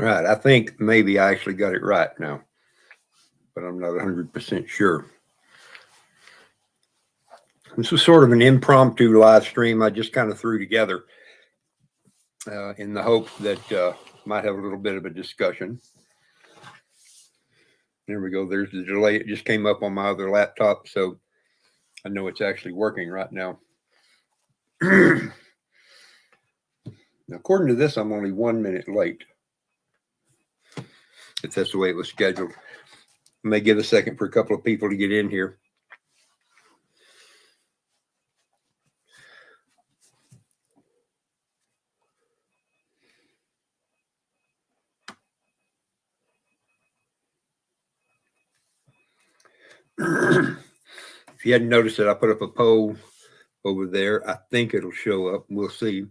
Right. I think maybe I actually got it right now, but I'm not 100% sure. This was sort of an impromptu live stream I just kind of threw together in the hope that might have a little bit of a discussion. There we go. There's the delay. It just came up on my other laptop, so I know it's actually working right now. Now, according to this, I'm only 1 minute late. If that's the way it was scheduled. I may give a second for a couple of people to get in here. If you hadn't noticed it, I put up a poll over there. I think it'll show up. We'll see.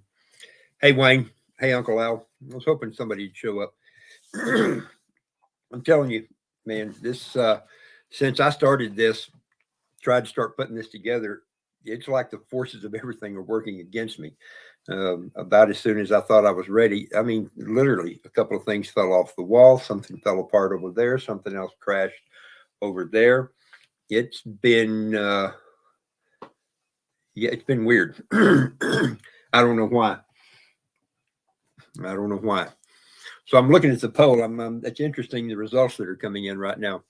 Hey, Wayne. Hey, Uncle Al. I was hoping somebody'd show up. I'm telling you, man, this since I started this, tried to start putting this together, it's like the forces of everything are working against me. About as soon as I thought I was ready, I mean, literally, a couple of things fell off the wall. Something fell apart over there. Something else crashed over there. It's been, yeah, it's been weird. I don't know why. I don't know why. So I'm looking at the poll. It's interesting the results that are coming in right now.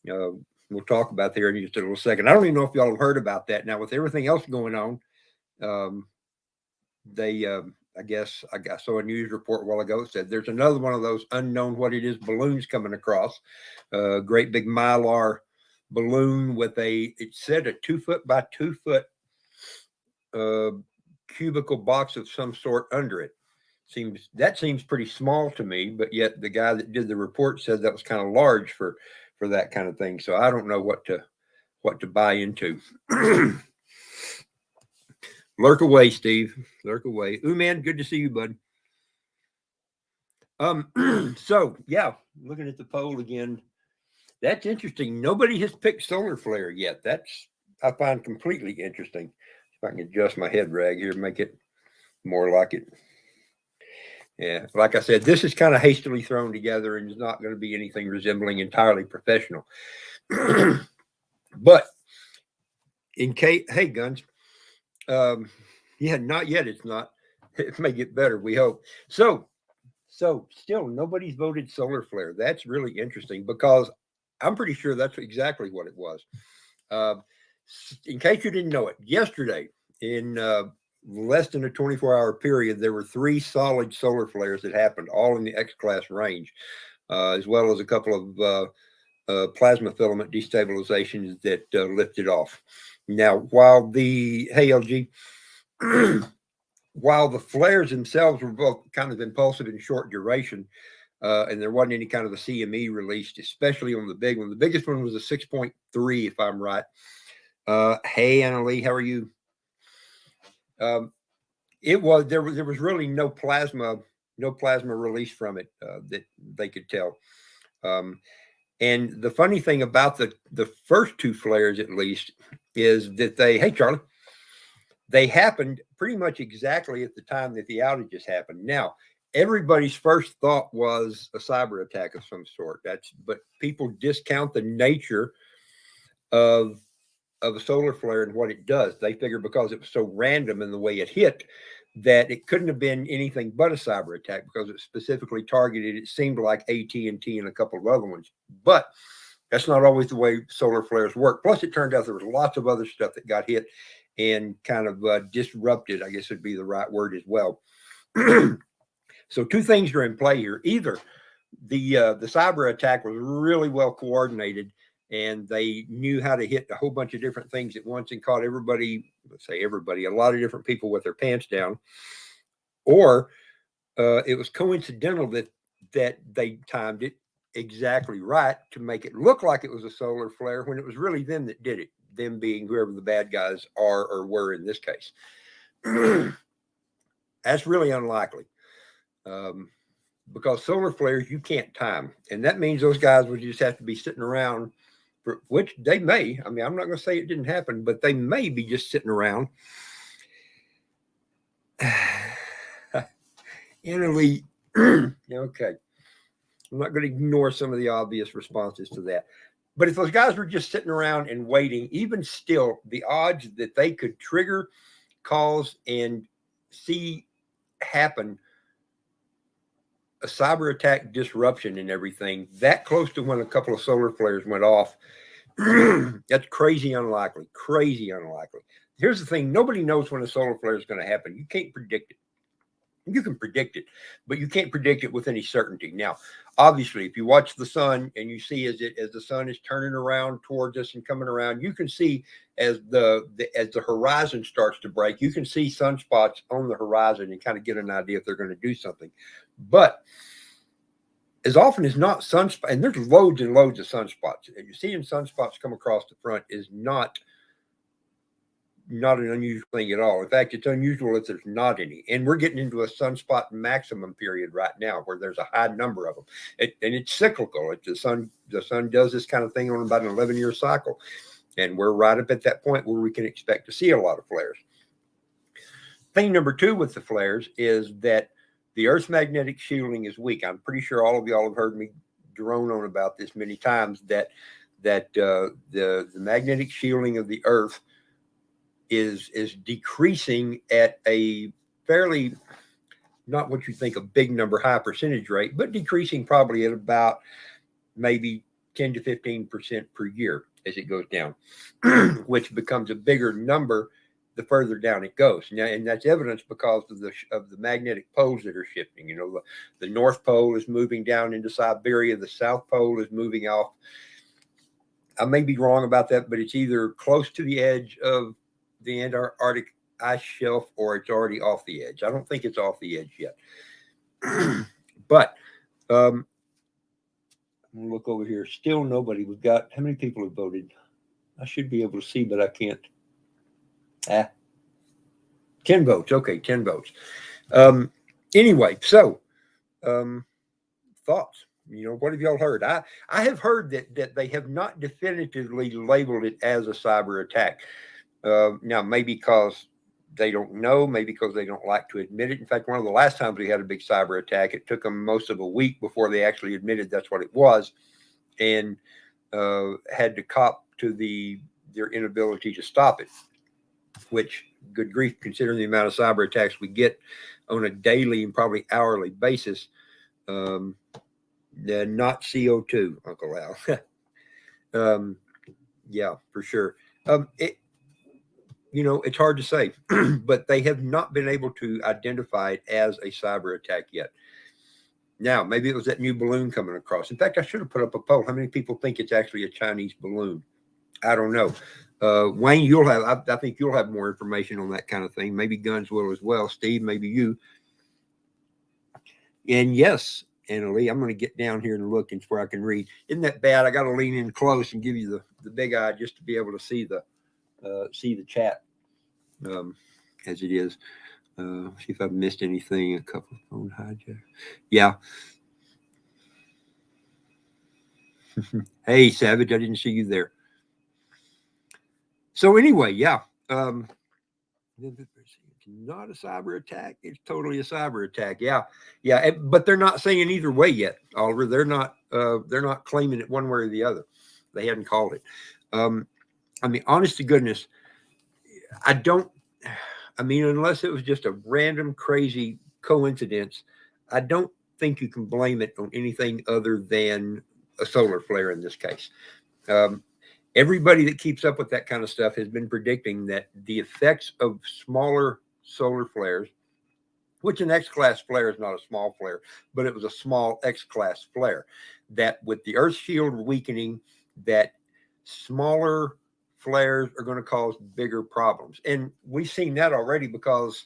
We'll talk about there in just a little second. I don't even know if y'all have heard about that. Now with everything else going on, I guess I saw a news report a while ago that said there's another one of those unknown what it is balloons coming across. Great big mylar balloon with it said a 2 foot by 2 foot cubicle box of some sort under it. Seems pretty small to me, but yet the guy that did the report said that was kind of large for that kind of thing. So I don't know what to buy into. Lurk away, Steve. Lurk away. Ooh, man, good to see you, bud. So yeah, looking at the poll again. That's interesting. Nobody has picked solar flare yet. That's I find completely interesting. If I can adjust my head rag here, make it more like it. Yeah, like I said, this is kind of hastily thrown together and is not going to be anything resembling entirely professional. But in case, hey, Guns, yeah, not yet. It's not. It may get better. We hope. So still, nobody's voted solar flare. That's really interesting because I'm pretty sure that's exactly what it was. Uh, in case you didn't know it, yesterday in less than a 24-hour period, there were 3 solid solar flares that happened, all in the X class range, as well as a couple of plasma filament destabilizations that lifted off. Now, while the LG, while the flares themselves were both kind of impulsive and short duration, and there wasn't any kind of a CME released, especially on the big one. The biggest one was a 6.3, if I'm right. Hey, Annalie, how are you? It was there was really no plasma release from it that they could tell. And the funny thing about the first 2 flares, at least, is that hey Charlie, they happened pretty much exactly at the time that the outages happened. Now, everybody's first thought was a cyber attack of some sort. But people discount the nature of a solar flare and what it does. They figure because it was so random in the way it hit that it couldn't have been anything but a cyber attack because it specifically targeted. It seemed like AT&T and a couple of other ones, but that's not always the way solar flares work. Plus, it turned out there was lots of other stuff that got hit and kind of disrupted, I guess would be the right word as well. So 2 things are in play here. Either the cyber attack was really well coordinated and they knew how to hit a whole bunch of different things at once and caught everybody, let's say everybody, a lot of different people with their pants down, or it was coincidental that they timed it exactly right to make it look like it was a solar flare when it was really them that did it, them being whoever the bad guys are or were in this case. That's really unlikely. Because solar flares you can't time, and that means those guys would just have to be sitting around, for which they may. I mean, I'm not going to say it didn't happen, but they may be just sitting around. Annalie, okay. I'm not going to ignore some of the obvious responses to that. But if those guys were just sitting around and waiting, even still, the odds that they could trigger, cause, and see happen a cyber attack disruption and everything that close to when a couple of solar flares went off, that's crazy unlikely. Crazy unlikely. Here's the thing: nobody knows when a solar flare is going to happen. You can't predict it. You can predict it, but you can't predict it with any certainty. Now, obviously, if you watch the sun and you see as the sun is turning around towards us and coming around, you can see as the horizon starts to break, you can see sunspots on the horizon and kind of get an idea if they're going to do something. But as often as not, sunspot, and there's loads and loads of sunspots. And you seeing sunspots come across the front is not an unusual thing at all. In fact, it's unusual if there's not any. And we're getting into a sunspot maximum period right now where there's a high number of them. And it's cyclical. The sun does this kind of thing on about an 11-year cycle. And we're right up at that point where we can expect to see a lot of flares. Thing number two with the flares is that the Earth's magnetic shielding is weak. I'm pretty sure all of y'all have heard me drone on about this many times, that the magnetic shielding of the Earth is decreasing at a fairly, not what you think a big number, high percentage rate, but decreasing probably at about maybe 10 to 15% per year as it goes down, which becomes a bigger number the further down it goes. Now, and that's evidenced because of the magnetic poles that are shifting. You know, the North Pole is moving down into Siberia. The South Pole is moving off. I may be wrong about that, but it's either close to the edge of the Antarctic ice shelf or it's already off the edge. I don't think it's off the edge yet. But I'm going to look over here. Still nobody. We've got, how many people have voted? I should be able to see, but I can't. 10 votes. Okay, 10 votes. Anyway, so thoughts. You know, what have y'all heard? I have heard that they have not definitively labeled it as a cyber attack. Now, maybe because they don't know, maybe because they don't like to admit it. In fact, one of the last times we had a big cyber attack, it took them most of a week before they actually admitted that's what it was, and had to cop to their inability to stop it, which, good grief, considering the amount of cyber attacks we get on a daily and probably hourly basis. Not CO2, Uncle Al. Yeah, for sure. It's hard to say, but they have not been able to identify it as a cyber attack yet. Now, maybe it was that new balloon coming across. In fact, I should have put up a poll. How many people think it's actually a Chinese balloon? I don't know. Wayne, I think you'll have more information on that kind of thing. Maybe Guns will as well. Steve, maybe you. And yes, Annalie, I'm going to get down here and look and where I can read. Isn't that bad? I got to lean in close and give you the big eye just to be able to see the chat as it is. See if I've missed anything. A couple of phone hijacks. Yeah. Hey, Savage, I didn't see you there. So anyway, yeah. It's not a cyber attack. It's totally a cyber attack. Yeah. But they're not saying either way yet, Oliver. They're not claiming it one way or the other. They hadn't called it. I mean, honest to goodness, unless it was just a random crazy coincidence, I don't think you can blame it on anything other than a solar flare in this case. Everybody that keeps up with that kind of stuff has been predicting that the effects of smaller solar flares, which an X-class flare is not a small flare, but it was a small X-class flare, that with the Earth shield weakening, that smaller flares are going to cause bigger problems. And we've seen that already because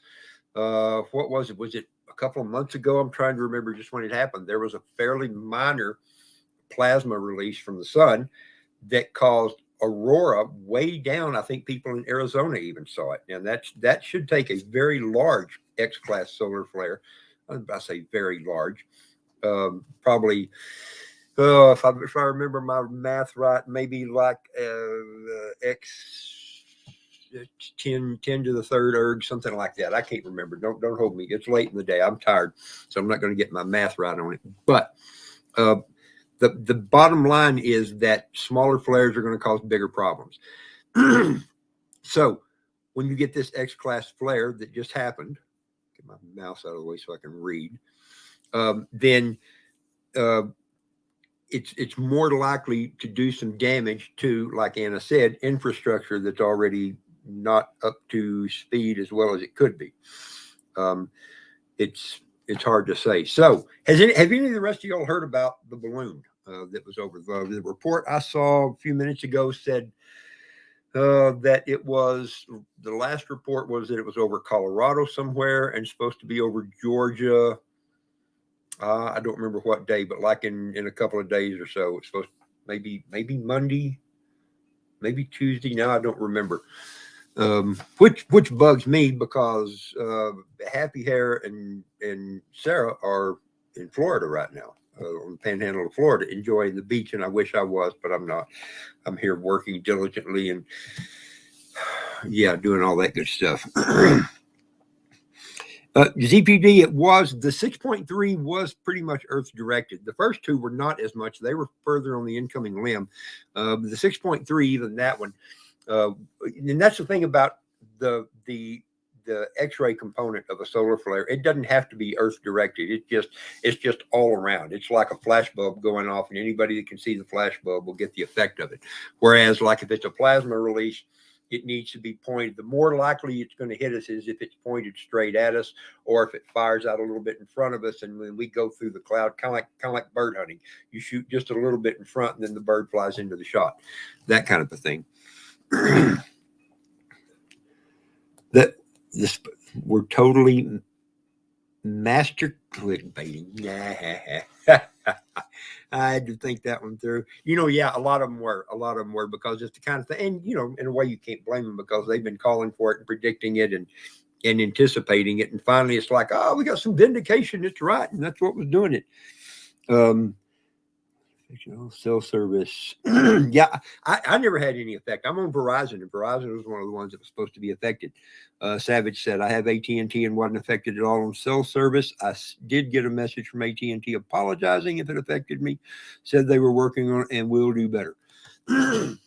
what was it? Was it a couple of months ago? I'm trying to remember just when it happened. There was a fairly minor plasma release from the sun that caused aurora way down. I think people in Arizona even saw it. And that should take a very large X-class solar flare. I say very large. Probably, if I remember my math right, maybe like X 10 to the third erg, something like that. I can't remember. Don't hold me. It's late in the day. I'm tired, so I'm not going to get my math right on it. But The bottom line is that smaller flares are going to cause bigger problems. So when you get this X-class flare that just happened, get my mouse out of the way so I can read, then it's more likely to do some damage to, like Anna said, infrastructure that's already not up to speed as well as it could be. It's hard to say. So have any of the rest of y'all heard about the balloon that was over? The report I saw a few minutes ago said that it was, the last report was that it was over Colorado somewhere and supposed to be over Georgia. I don't remember what day, but like in a couple of days or so. It's supposed to maybe Monday, maybe Tuesday. Now I don't remember. Which bugs me because Happy Hair and Sarah are in Florida right now, on the panhandle of Florida, enjoying the beach, and I wish I was, but I'm not. I'm here working diligently and doing all that good stuff. ZPD, it was, the 6.3 was pretty much Earth directed. The first two were not as much. They were further on the incoming limb. The 6.3, even that one, and that's the thing about the X-ray component of a solar flare. It doesn't have to be Earth directed. It's just all around. It's like a flash bulb going off, and anybody that can see the flash bulb will get the effect of it. Whereas, like if it's a plasma release, it needs to be pointed. The more likely it's going to hit us is if it's pointed straight at us, or if it fires out a little bit in front of us, and when we go through the cloud, kind of like bird hunting, you shoot just a little bit in front, and then the bird flies into the shot. That kind of a thing. We're totally master clickbaiting. I had to think that one through. A lot of them were because it's the kind of thing, and in a way you can't blame them because they've been calling for it and predicting it and anticipating it, and finally it's like, oh, we got some vindication. It's right, and that's what was doing it. Cell service. I never had any effect. I'm on Verizon, and Verizon was one of the ones that was supposed to be affected. Savage said, I have AT&T and wasn't affected at all on cell service. I did get a message from AT&T apologizing if it affected me. Said they were working on it and will do better. I'm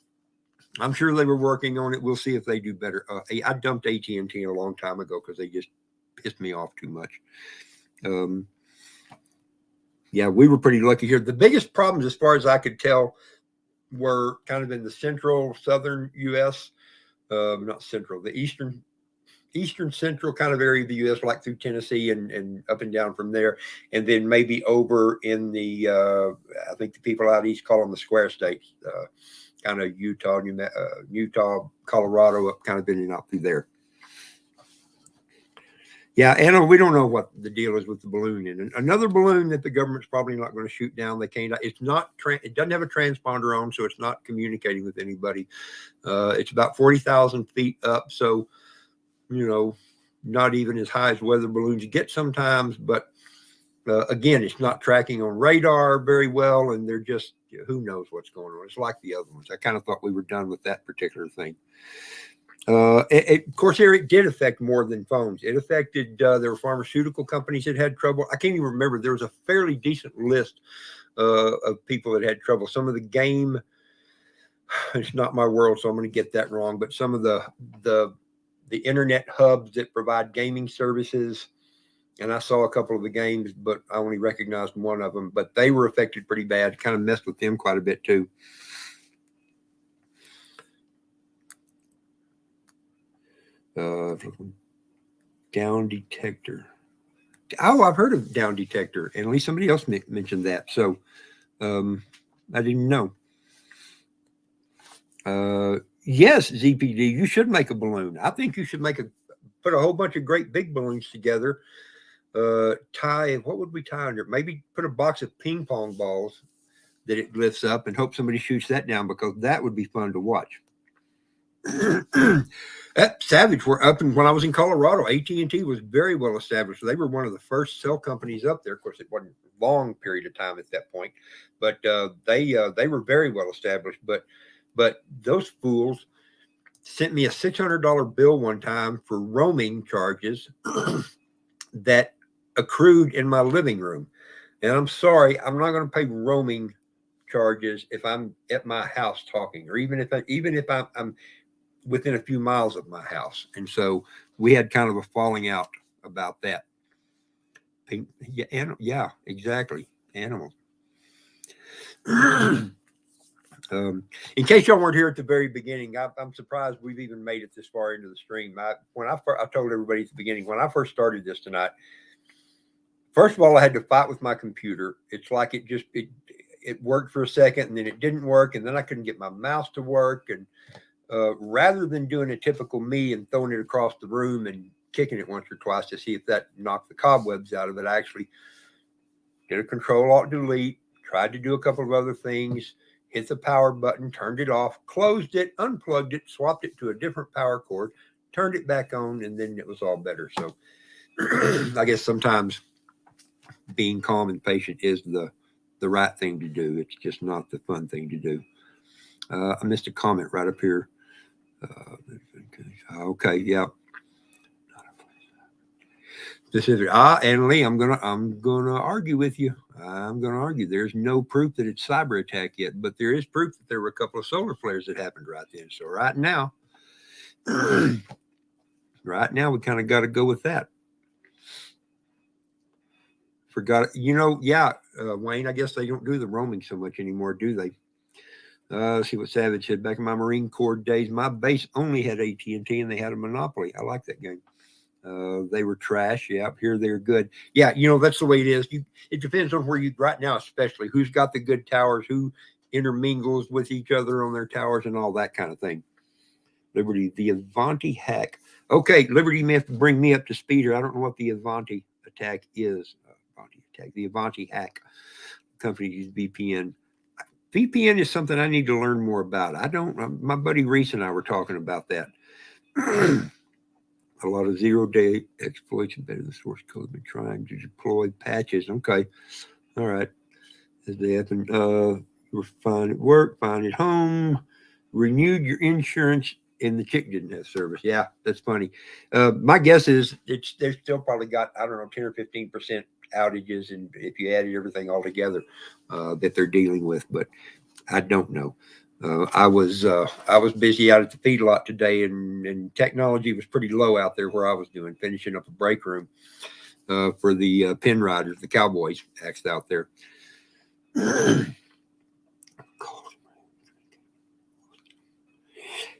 sure they were working on it. We'll see if they do better. I dumped AT&T a long time ago because they just pissed me off too much. We were pretty lucky here. The biggest problems, as far as I could tell, were kind of in the southern U.S., not central, the eastern central kind of area of the U.S., like through Tennessee and up and down from there, and then maybe over in the, I think the people out east call them the square states, kind of Utah, Colorado, up kind of in and out through there. Yeah, Anna, we don't know what the deal is with the balloon. And another balloon that the government's probably not going to shoot down. They can't. It's not. It doesn't have a transponder on, so it's not communicating with anybody. It's about 40,000 feet up, so not even as high as weather balloons get sometimes. But again, it's not tracking on radar very well, and they're just, who knows what's going on. It's like the other ones. I kind of thought we were done with that particular thing. Of course, it did affect more than phones. It affected, there were pharmaceutical companies that had trouble. I can't even remember. There was a fairly decent list of people that had trouble. Some of the game, it's not my world, so I'm going to get that wrong, but some of the internet hubs that provide gaming services, and I saw a couple of the games, but I only recognized one of them, but they were affected pretty bad. Kind of messed with them quite a bit too. Down detector. Oh, I've heard of down detector, and at least somebody else mentioned that. So I didn't know. Yes, ZPD, you should make a balloon. I think you should put a whole bunch of great big balloons together. What would we tie under? Maybe put a box of ping pong balls that it lifts up and hope somebody shoots that down, because that would be fun to watch. At Savage, we're up, and when I was in Colorado, AT&T was very well established. They were one of the first cell companies up there. Of course, it wasn't a long period of time at that point, but they were very well established. But those fools sent me a $600 bill one time for roaming charges that accrued in my living room. And I'm sorry, I'm not going to pay roaming charges if I'm at my house talking, or even if I'm within a few miles of my house. And so we had kind of a falling out about that. Yeah, yeah, exactly. Animals. In case y'all weren't here at the very beginning, I'm surprised we've even made it this far into the stream. I told everybody at the beginning when I first started this tonight. First of all, I had to fight with my computer. It's like it worked for a second and then it didn't work, and then I couldn't get my mouse to work. And rather than doing a typical me and throwing it across the room and kicking it once or twice to see if that knocked the cobwebs out of it, I actually did a Control-Alt-Delete, tried to do a couple of other things, hit the power button, turned it off, closed it, unplugged it, swapped it to a different power cord, turned it back on, and then it was all better. So I guess sometimes being calm and patient is the right thing to do. It's just not the fun thing to do. I missed a comment right up here. Okay, yeah. Specific. Annalie, I'm gonna argue with you. I'm gonna argue. There's no proof that it's cyber attack yet, but there is proof that there were a couple of solar flares that happened right then. So right now, we kind of got to go with that. Forgot, yeah, Wayne. I guess they don't do the roaming so much anymore, do they? Let's see what Savage said. Back in my Marine Corps days, my base only had AT&T, and they had a monopoly. I like that game. They were trash. Yeah, up here they're good. Yeah, that's the way it is. It depends on where you right now, especially who's got the good towers, who intermingles with each other on their towers, and all that kind of thing. Liberty, the Avanti hack. Okay, Liberty may have to bring me up to speed here. I don't know what the Avanti attack is. The Avanti hack company uses VPN. VPN is something I need to learn more about. I don't. My buddy Reese and I were talking about that. A lot of zero-day exploits embedded in the source code. Been trying to deploy patches. Okay, all right. As they happen, you're fine at work, fine at home. Renewed your insurance, and the chick didn't have service. Yeah, that's funny. My guess is they've still probably got, I don't know, 10 or 15% outages, and if you added everything all together, that they're dealing with, but I don't know. I was busy out at the feedlot today, and technology was pretty low out there where I was finishing up a break room for the Pin Riders, the Cowboys acts out there.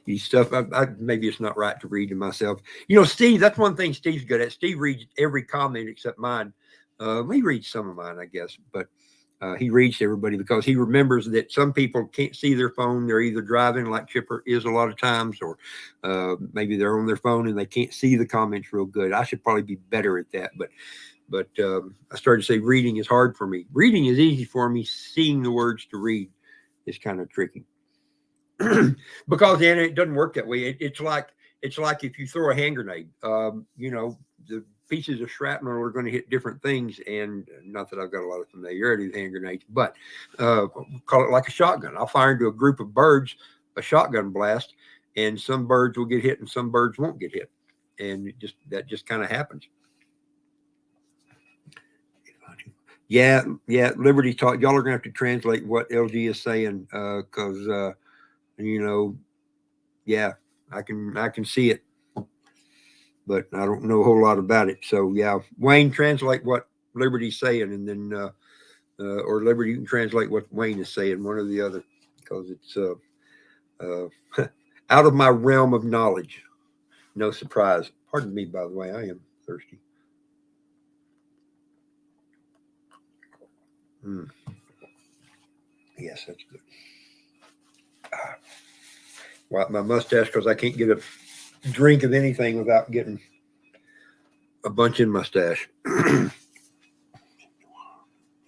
These stuff, maybe it's not right to read to myself. Steve, that's one thing Steve's good at. Steve reads every comment except mine. He reads some of mine, I guess, but he reads to everybody because he remembers that some people can't see their phone. They're either driving, like Chipper is a lot of times, or maybe they're on their phone and they can't see the comments real good. I should probably be better at that, but I started to say reading is hard for me. Reading is easy for me. Seeing the words to read is kind of tricky. Because then it doesn't work that way. It's like if you throw a hand grenade, the pieces of shrapnel are going to hit different things. And not that I've got a lot of familiarity with hand grenades, but call it like a shotgun. I'll fire into a group of birds a shotgun blast, and some birds will get hit and some birds won't get hit. And that just kind of happens. Yeah. Liberty talk. Y'all are going to have to translate what LG is saying because yeah, I can see it, but I don't know a whole lot about it. So yeah, Wayne, translate what Liberty's saying, and then or Liberty, you can translate what Wayne is saying, one or the other, because it's out of my realm of knowledge. No surprise. Pardon me, by the way, I am thirsty. Yes, that's good. Wipe my mustache because I can't get a drink of anything without getting a bunch in mustache.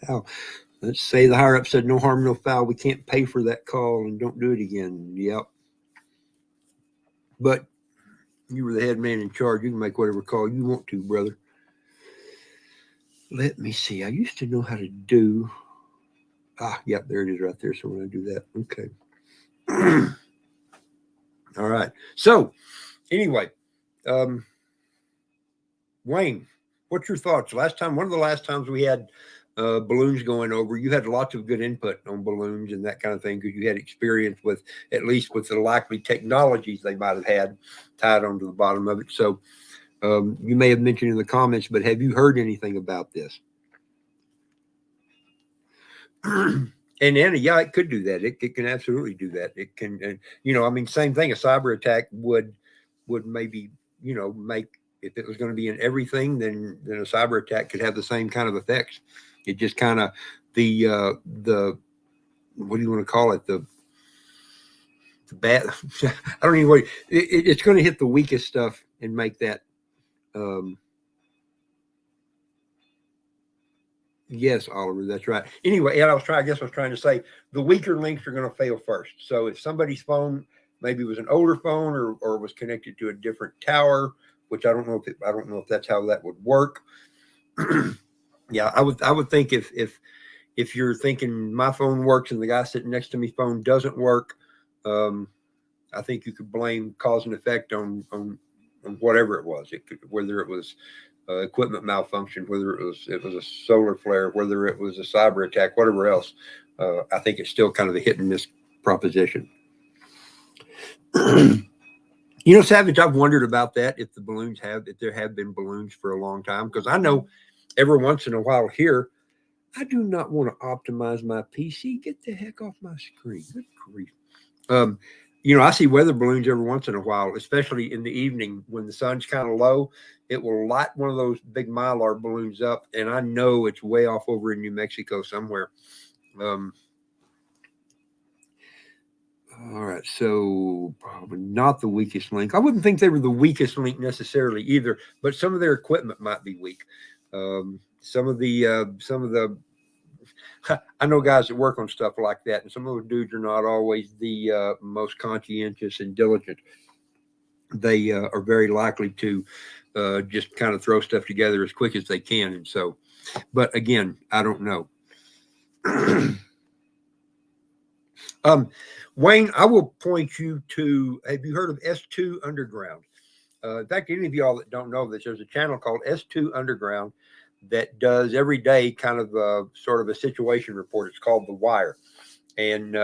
Now, let's say the higher up said no harm, no foul. We can't pay for that call and don't do it again. Yep. But you were the head man in charge. You can make whatever call you want to, brother. Let me see. I used to know how to do. Yep, there it is right there. So when I do that, okay. All right. So anyway, Wayne, what's your thoughts? One of the last times we had balloons going over. You had lots of good input on balloons and that kind of thing because you had experience with at least with the likely technologies they might have had tied onto the bottom of it. So you may have mentioned in the comments, but have you heard anything about this? And Anna, yeah, it could do that. It can absolutely do that. It can, and I mean, same thing. A cyber attack would maybe make, if it was going to be in everything, then a cyber attack could have the same kind of effects. It just kind of the what do you want to call it, the bad. I don't even know. It's going to hit the weakest stuff and make that. Yes, Oliver, that's right. Anyway, and I guess I was trying to say the weaker links are going to fail first. So if somebody's phone maybe was an older phone or was connected to a different tower, which I don't know if that's how that would work. Yeah, I would think if you're thinking my phone works and the guy sitting next to me phone doesn't work, I think you could blame cause and effect on whatever it was. Whether it was equipment malfunction, whether it was a solar flare, whether it was a cyber attack, whatever else. I think it's still kind of a hit and miss proposition. Savage, I've wondered about that, if there have been balloons for a long time, because I know every once in a while here, I do not want to optimize my PC. Get the heck off my screen. Good grief. I see weather balloons every once in a while, especially in the evening when the sun's kind of low. It will light one of those big Mylar balloons up, and I know it's way off over in New Mexico somewhere. All right, so probably not the weakest link. I wouldn't think they were the weakest link necessarily either, but some of their equipment might be weak. Some of the I know guys that work on stuff like that, and some of those dudes are not always the most conscientious and diligent. They are very likely to just kind of throw stuff together as quick as they can. And so, but again, I don't know. Wayne, I will point you to, have you heard of S2 Underground? In fact, any of y'all that don't know this, there's a channel called S2 Underground that does every day kind of sort of a situation report. It's called The Wire. And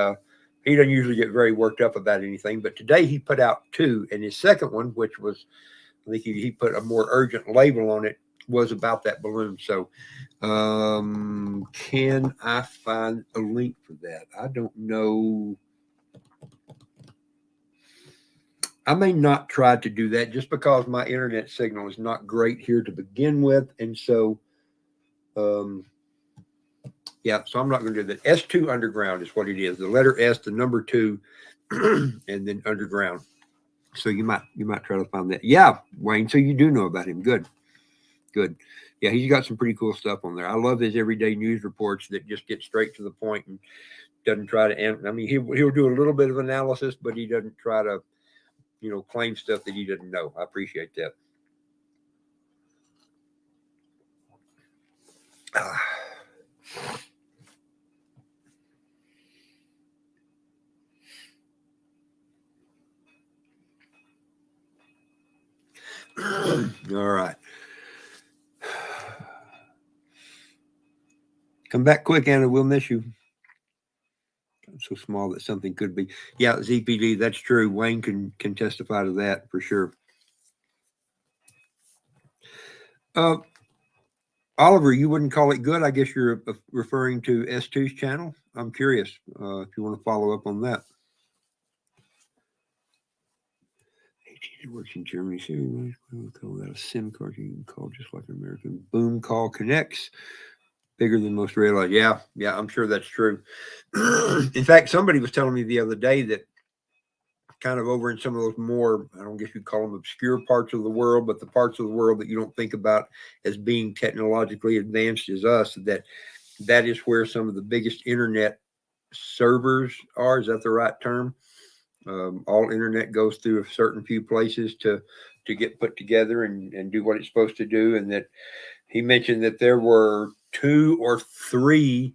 he doesn't usually get very worked up about anything, but today he put out 2, and his second one, which was, I think he put a more urgent label on it, was about that balloon. So can I find a link for that? I don't know. I may not try to do that just because my internet signal is not great here to begin with. And so, yeah, so I'm not going to do that. S2 Underground is what it is. The letter S, the number 2, and then Underground. So you might try to find that. Yeah, Wayne. So you do know about him. Good. Yeah, he's got some pretty cool stuff on there. I love his everyday news reports that just get straight to the point and doesn't try to. I mean, he'll do a little bit of analysis, but he doesn't try to, claim stuff that he doesn't know. I appreciate that. All right. Come back quick, Anna. We'll miss you. I'm so small that something could be. Yeah, ZPD, that's true. Wayne can testify to that for sure. Oliver, you wouldn't call it good. I guess you're referring to S2's channel. I'm curious if you want to follow up on that. It works in Germany. So we'll call that a SIM card you can call just like an American. Boom call connects. Bigger than most realize. Yeah, I'm sure that's true. In fact, somebody was telling me the other day that kind of over in some of those more, I don't guess you'd call them obscure parts of the world, but the parts of the world that you don't think about as being technologically advanced as us, that is where some of the biggest internet servers are. Is that the right term? All internet goes through a certain few places to get put together and do what it's supposed to do. And that he mentioned that there were 2 or 3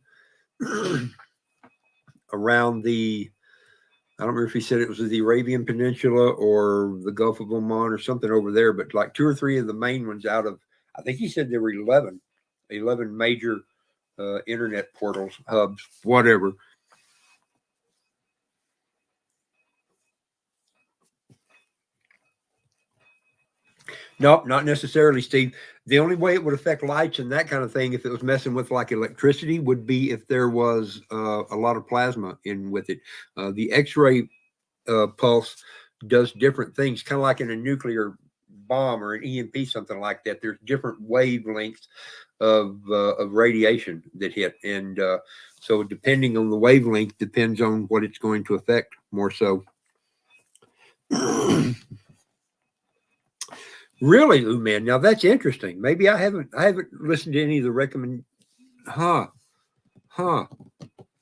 around the, I don't remember if he said it was the Arabian Peninsula or the Gulf of Oman or something over there, but like 2 or 3 of the main ones out of, I think he said there were 11 major internet portals, hubs, whatever. Nope, not necessarily, Steve. The only way it would affect lights and that kind of thing, if it was messing with like electricity, would be if there was a lot of plasma in with it. The X-ray pulse does different things, kind of like in a nuclear bomb or an EMP, something like that. There's different wavelengths of radiation that hit, and so depending on the wavelength, depends on what it's going to affect more so. Really, Lou man. Now that's interesting. Maybe I haven't listened to any of the recommend. Huh.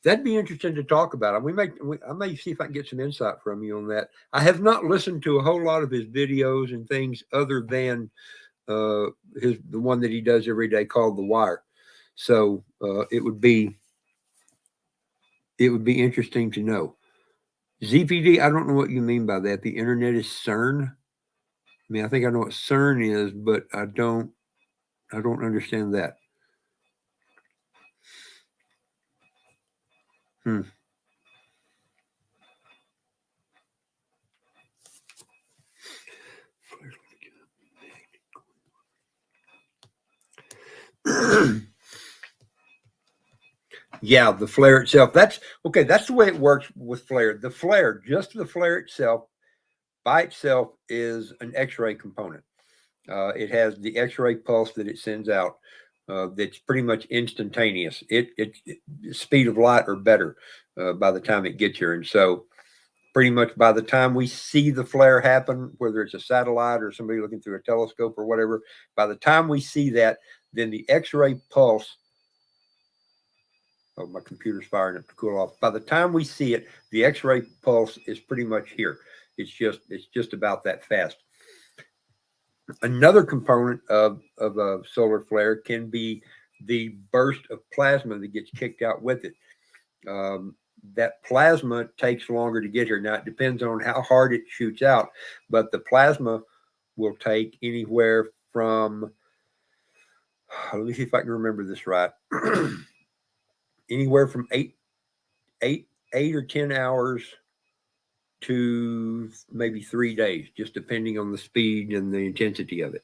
That'd be interesting to talk about. I may see if I can get some insight from you on that. I have not listened to a whole lot of his videos and things other than the one that he does every day called The Wire. So it would be interesting to know. ZPD, I don't know what you mean by that. The internet is CERN. I mean, I think I know what CERN is, but I don't understand that. Yeah, the flare itself. That's okay. That's the way it works with flare. The flare, just the flare itself, by itself, is an X-ray component. It has the X-ray pulse that it sends out. That's pretty much instantaneous. It speed of light or better by the time it gets here, and so pretty much by the time we see the flare happen, whether it's a satellite or somebody looking through a telescope or whatever, by the time we see that, then the X-ray pulse. Oh, my computer's firing up to cool off. By the time we see it, the X-ray pulse is pretty much here. It's just about that fast. Another component of a solar flare can be the burst of plasma that gets kicked out with it. That plasma takes longer to get here. Now, it depends on how hard it shoots out, but the plasma will take anywhere from, let me see if I can remember this right, anywhere from 8 or 10 hours to maybe 3 days, just depending on the speed and the intensity of it.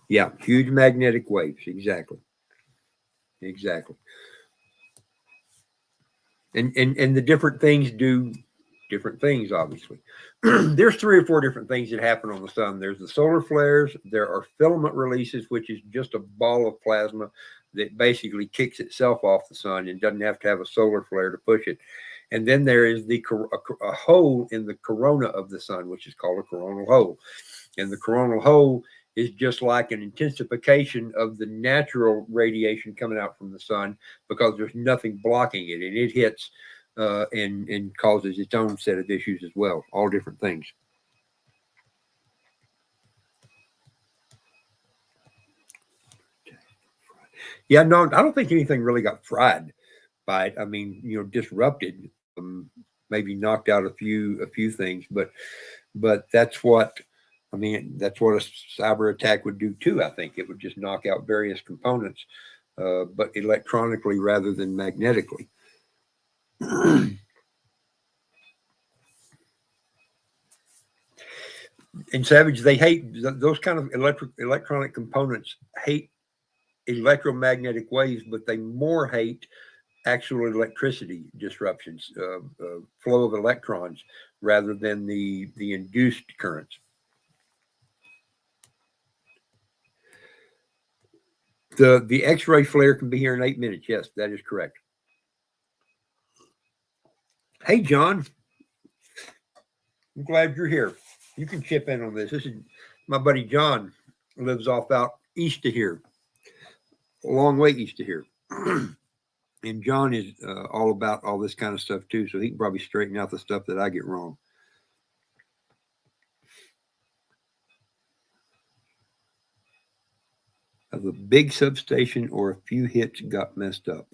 Yeah, huge magnetic waves. Exactly. And the different things do different things, obviously. There's 3 or 4 different things that happen on the sun. There's the solar flares. There are filament releases, which is just a ball of plasma that basically kicks itself off the sun and doesn't have to have a solar flare to push it. And then there is a hole in the corona of the sun, which is called a coronal hole. And the coronal hole is just like an intensification of the natural radiation coming out from the sun because there's nothing blocking it, and it hits and causes its own set of issues as well, all different things. Yeah, no, I don't think anything really got fried by it. I mean, disrupted, maybe knocked out a few things, but that's what that's what a cyber attack would do too. I think it would just knock out various components, but electronically rather than magnetically. And Savage, they hate those kind of electronic components. Hate electromagnetic waves, but they more hate actual electricity disruptions, flow of electrons, rather than the induced currents. The X-ray flare can be here in 8 minutes. Yes, that is correct. Hey, John, I'm glad you're here. You can chip in on this. This is my buddy John, lives off out east of here, a long way east of here. And John is all about all this kind of stuff too, so he can probably straighten out the stuff that I get wrong. Of a big substation or a few hits got messed up.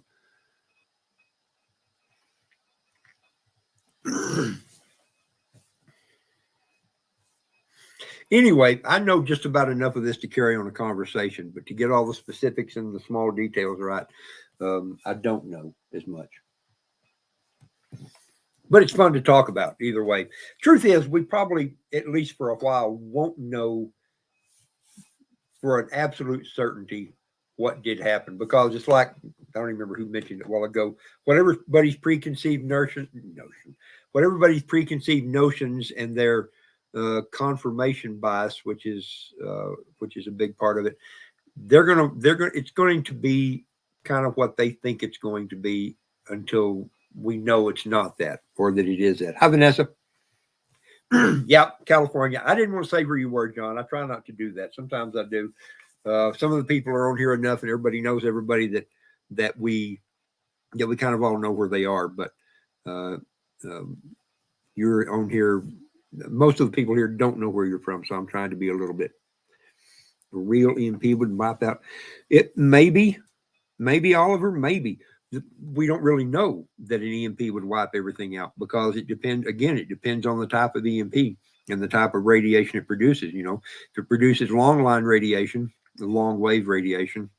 Anyway, I know just about enough of this to carry on a conversation, but to get all the specifics and the small details right, I don't know as much. But it's fun to talk about either way. Truth is, we probably, at least for a while, won't know for an absolute certainty what did happen, because it's like, I don't remember who mentioned it a while ago, what everybody's preconceived notions and their confirmation bias, which is a big part of it. It's going to be kind of what they think it's going to be until we know it's not that, or that it is that. Hi, Vanessa. Yeah, California. I didn't want to say where you were, John. I try not to do that. Sometimes I do. Some of the people are on here enough, and everybody knows everybody that we kind of all know where they are. But you're on here. Most of the people here don't know where you're from, so I'm trying to be a little bit real. EMP wouldn't wipe out it. Maybe Oliver. Maybe we don't really know that an EMP would wipe everything out, because it depends. Again, it depends on the type of EMP and the type of radiation it produces. You know, if it produces long line radiation, the long wave radiation,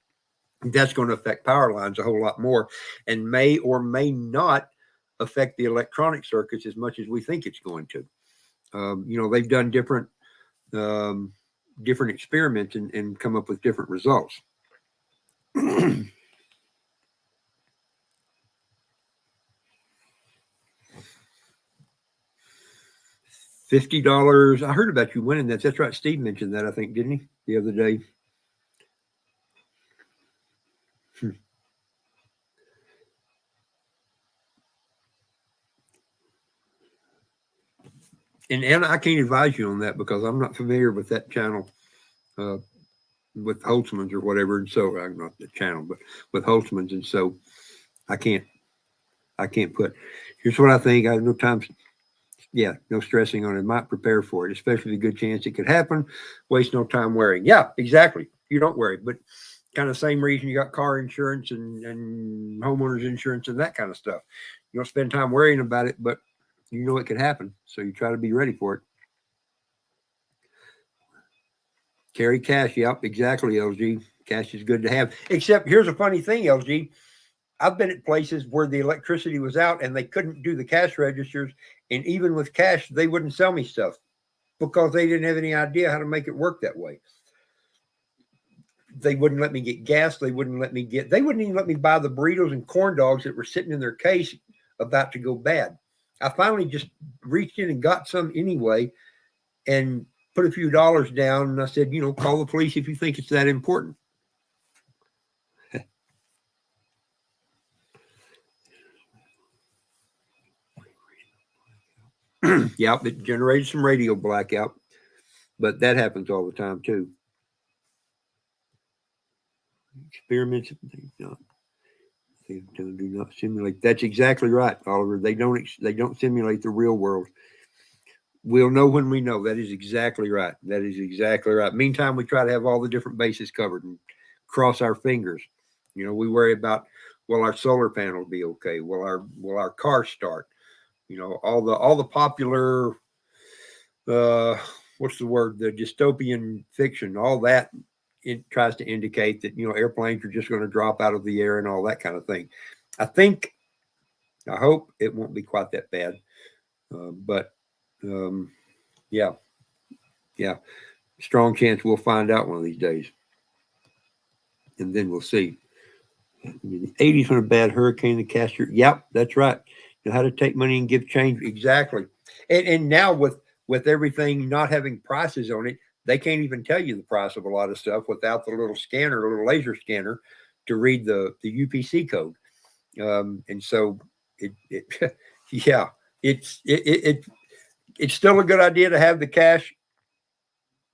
that's going to affect power lines a whole lot more, and may or may not affect the electronic circuits as much as we think it's going to. You know, they've done different experiments and come up with different results. $50. I heard about you winning that. That's right. Steve mentioned that, I think, didn't he, the other day? And I can't advise you on that, because I'm not familiar with that channel, with Holtzman's or whatever. And so I'm not the channel, but with Holtzman's. And so I can't put, here's what I think. I have no time. Yeah, no stressing on it. Might prepare for it, especially the good chance it could happen. Waste no time worrying. Yeah, exactly. You don't worry, but kind of same reason you got car insurance and homeowners insurance and that kind of stuff. You don't spend time worrying about it, but you know it could happen, so you try to be ready for it. Carry cash. Yep, exactly, LG. Cash is good to have. Except here's a funny thing, LG. I've been at places where the electricity was out and they couldn't do the cash registers. And even with cash, they wouldn't sell me stuff because they didn't have any idea how to make it work that way. They wouldn't let me get gas. They wouldn't even let me buy the burritos and corn dogs that were sitting in their case about to go bad. I finally just reached in and got some anyway and put a few dollars down. And I said, you know, call the police if you think it's that important. Yeah, it generated some radio blackout, but that happens all the time too. Experiments they do not simulate. That's exactly right, Oliver. They don't simulate the real world. We'll know when we know. That is exactly right. That is exactly right. Meantime, we try to have all the different bases covered and cross our fingers. You know, we worry about, will our solar panel be okay? Will our car start? You know, all the popular what's the word? The dystopian fiction, all that, it tries to indicate that, you know, airplanes are just going to drop out of the air and all that kind of thing. I hope it won't be quite that bad. But yeah, strong chance we'll find out one of these days. And then we'll see. The 80s when a bad hurricane, the caster. Yep, that's right. You know how to take money and give change. Exactly. And now with everything not having prices on it, they can't even tell you the price of a lot of stuff without the little laser scanner to read the UPC code. And so yeah, it's still a good idea to have the cash,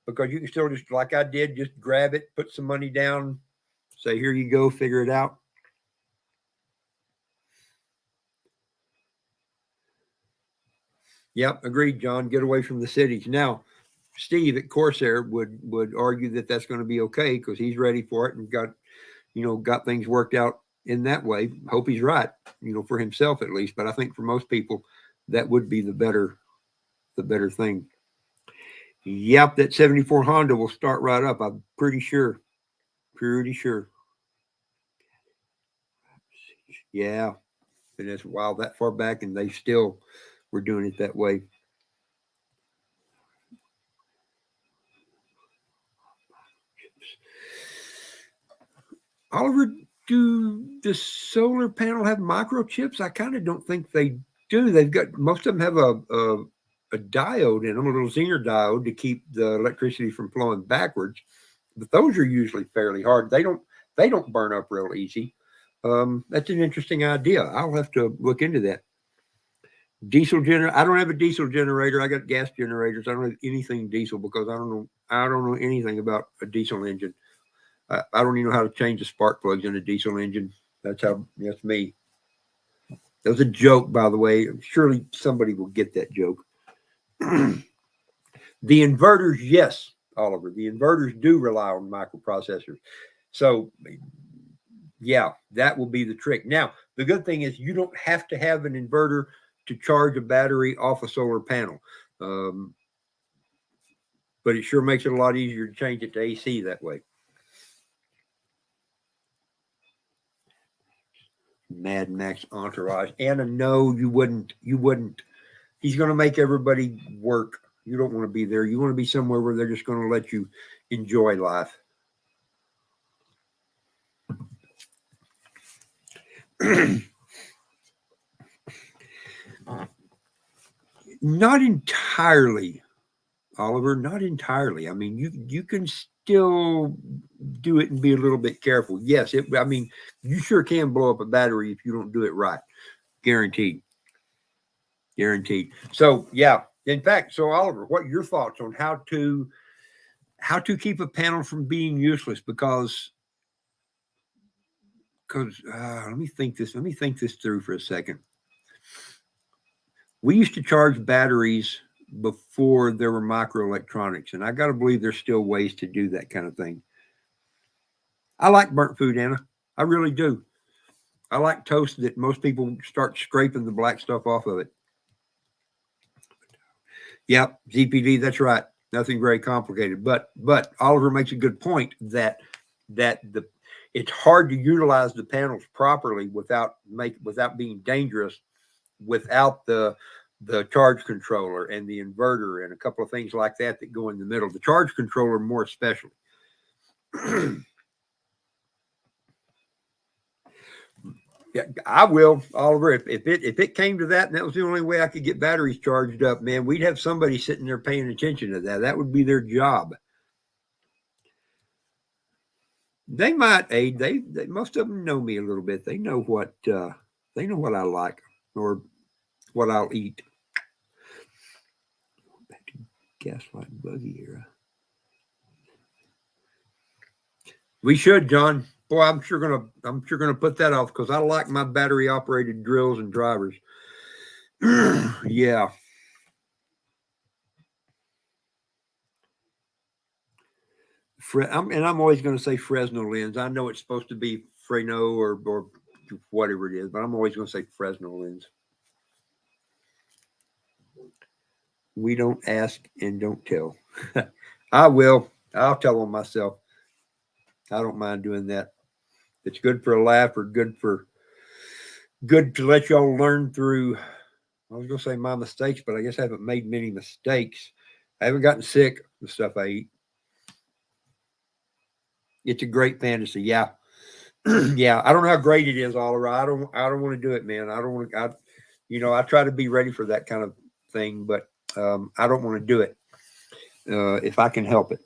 because you can still just, like I did, just grab it, put some money down, say, here you go, figure it out. Yep, agreed, John. Get away from the cities. Now, Steve at Corsair would argue that that's going to be okay because he's ready for it and got things worked out in that way. Hope he's right, for himself at least. But I think for most people, that would be the better thing. Yep, that 74 Honda will start right up. I'm pretty sure. Pretty sure. Yeah. And it's wow that far back, and they still were doing it that way. Oliver, do the solar panel have microchips? I kind of don't think they do. They've got most of them have a diode in them, a little Zener diode to keep the electricity from flowing backwards. But those are usually fairly hard. They don't burn up real easy. That's an interesting idea. I'll have to look into that. Diesel generator. I don't have a diesel generator. I got gas generators. I don't have anything diesel because I don't know anything about a diesel engine. I don't even know how to change the spark plugs in a diesel engine. That's me. That was a joke, by the way. Surely somebody will get that joke. The inverters, yes, Oliver. The inverters do rely on microprocessors. So, yeah, that will be the trick. Now, the good thing is you don't have to have an inverter to charge a battery off a solar panel. Um, but it sure makes it a lot easier to change it to AC that way. Mad Max Entourage. Anna, no, you wouldn't. You wouldn't. He's going to make everybody work. You don't want to be there. You want to be somewhere where they're just going to let you enjoy life. Not entirely, Oliver. Not entirely. I mean, you can still do it and be a little bit careful. Yes, I mean, you sure can blow up a battery if you don't do it right. Guaranteed. Guaranteed. So yeah. In fact, so Oliver, what are your thoughts on how to keep a panel from being useless? Because let me think this through for a second. We used to charge batteries before there were microelectronics, and I got to believe there's still ways to do that kind of thing. I like burnt food, Anna. I really do. I like toast that most people start scraping the black stuff off of it. Yep, ZPD. That's right. Nothing very complicated. But Oliver makes a good point that the it's hard to utilize the panels properly without being dangerous without the charge controller and the inverter and a couple of things like that go in the middle. The charge controller more especially. Yeah, I will, Oliver. If it came to that, and that was the only way I could get batteries charged up, man, we'd have somebody sitting there paying attention to that. That would be their job. They might aid. They most of them know me a little bit. They know what I like or what I'll eat. Back to gaslight buggy era. We should, John. Boy, I'm sure gonna put that off because I like my battery operated drills and drivers. Yeah. And I'm always going to say Fresno lens. I know it's supposed to be Freno or whatever it is, but I'm always going to say Fresno lens. We don't ask and don't tell. I will. I'll tell them myself. I don't mind doing that. It's good for a laugh or good to let y'all learn through. I was going to say my mistakes, but I guess I haven't made many mistakes. I haven't gotten sick. The stuff I eat. It's a great fantasy. Yeah. Yeah, I don't know how great it is, Oliver. I don't want to do it, man. I don't want to. I try to be ready for that kind of thing, but I don't want to do it if I can help it.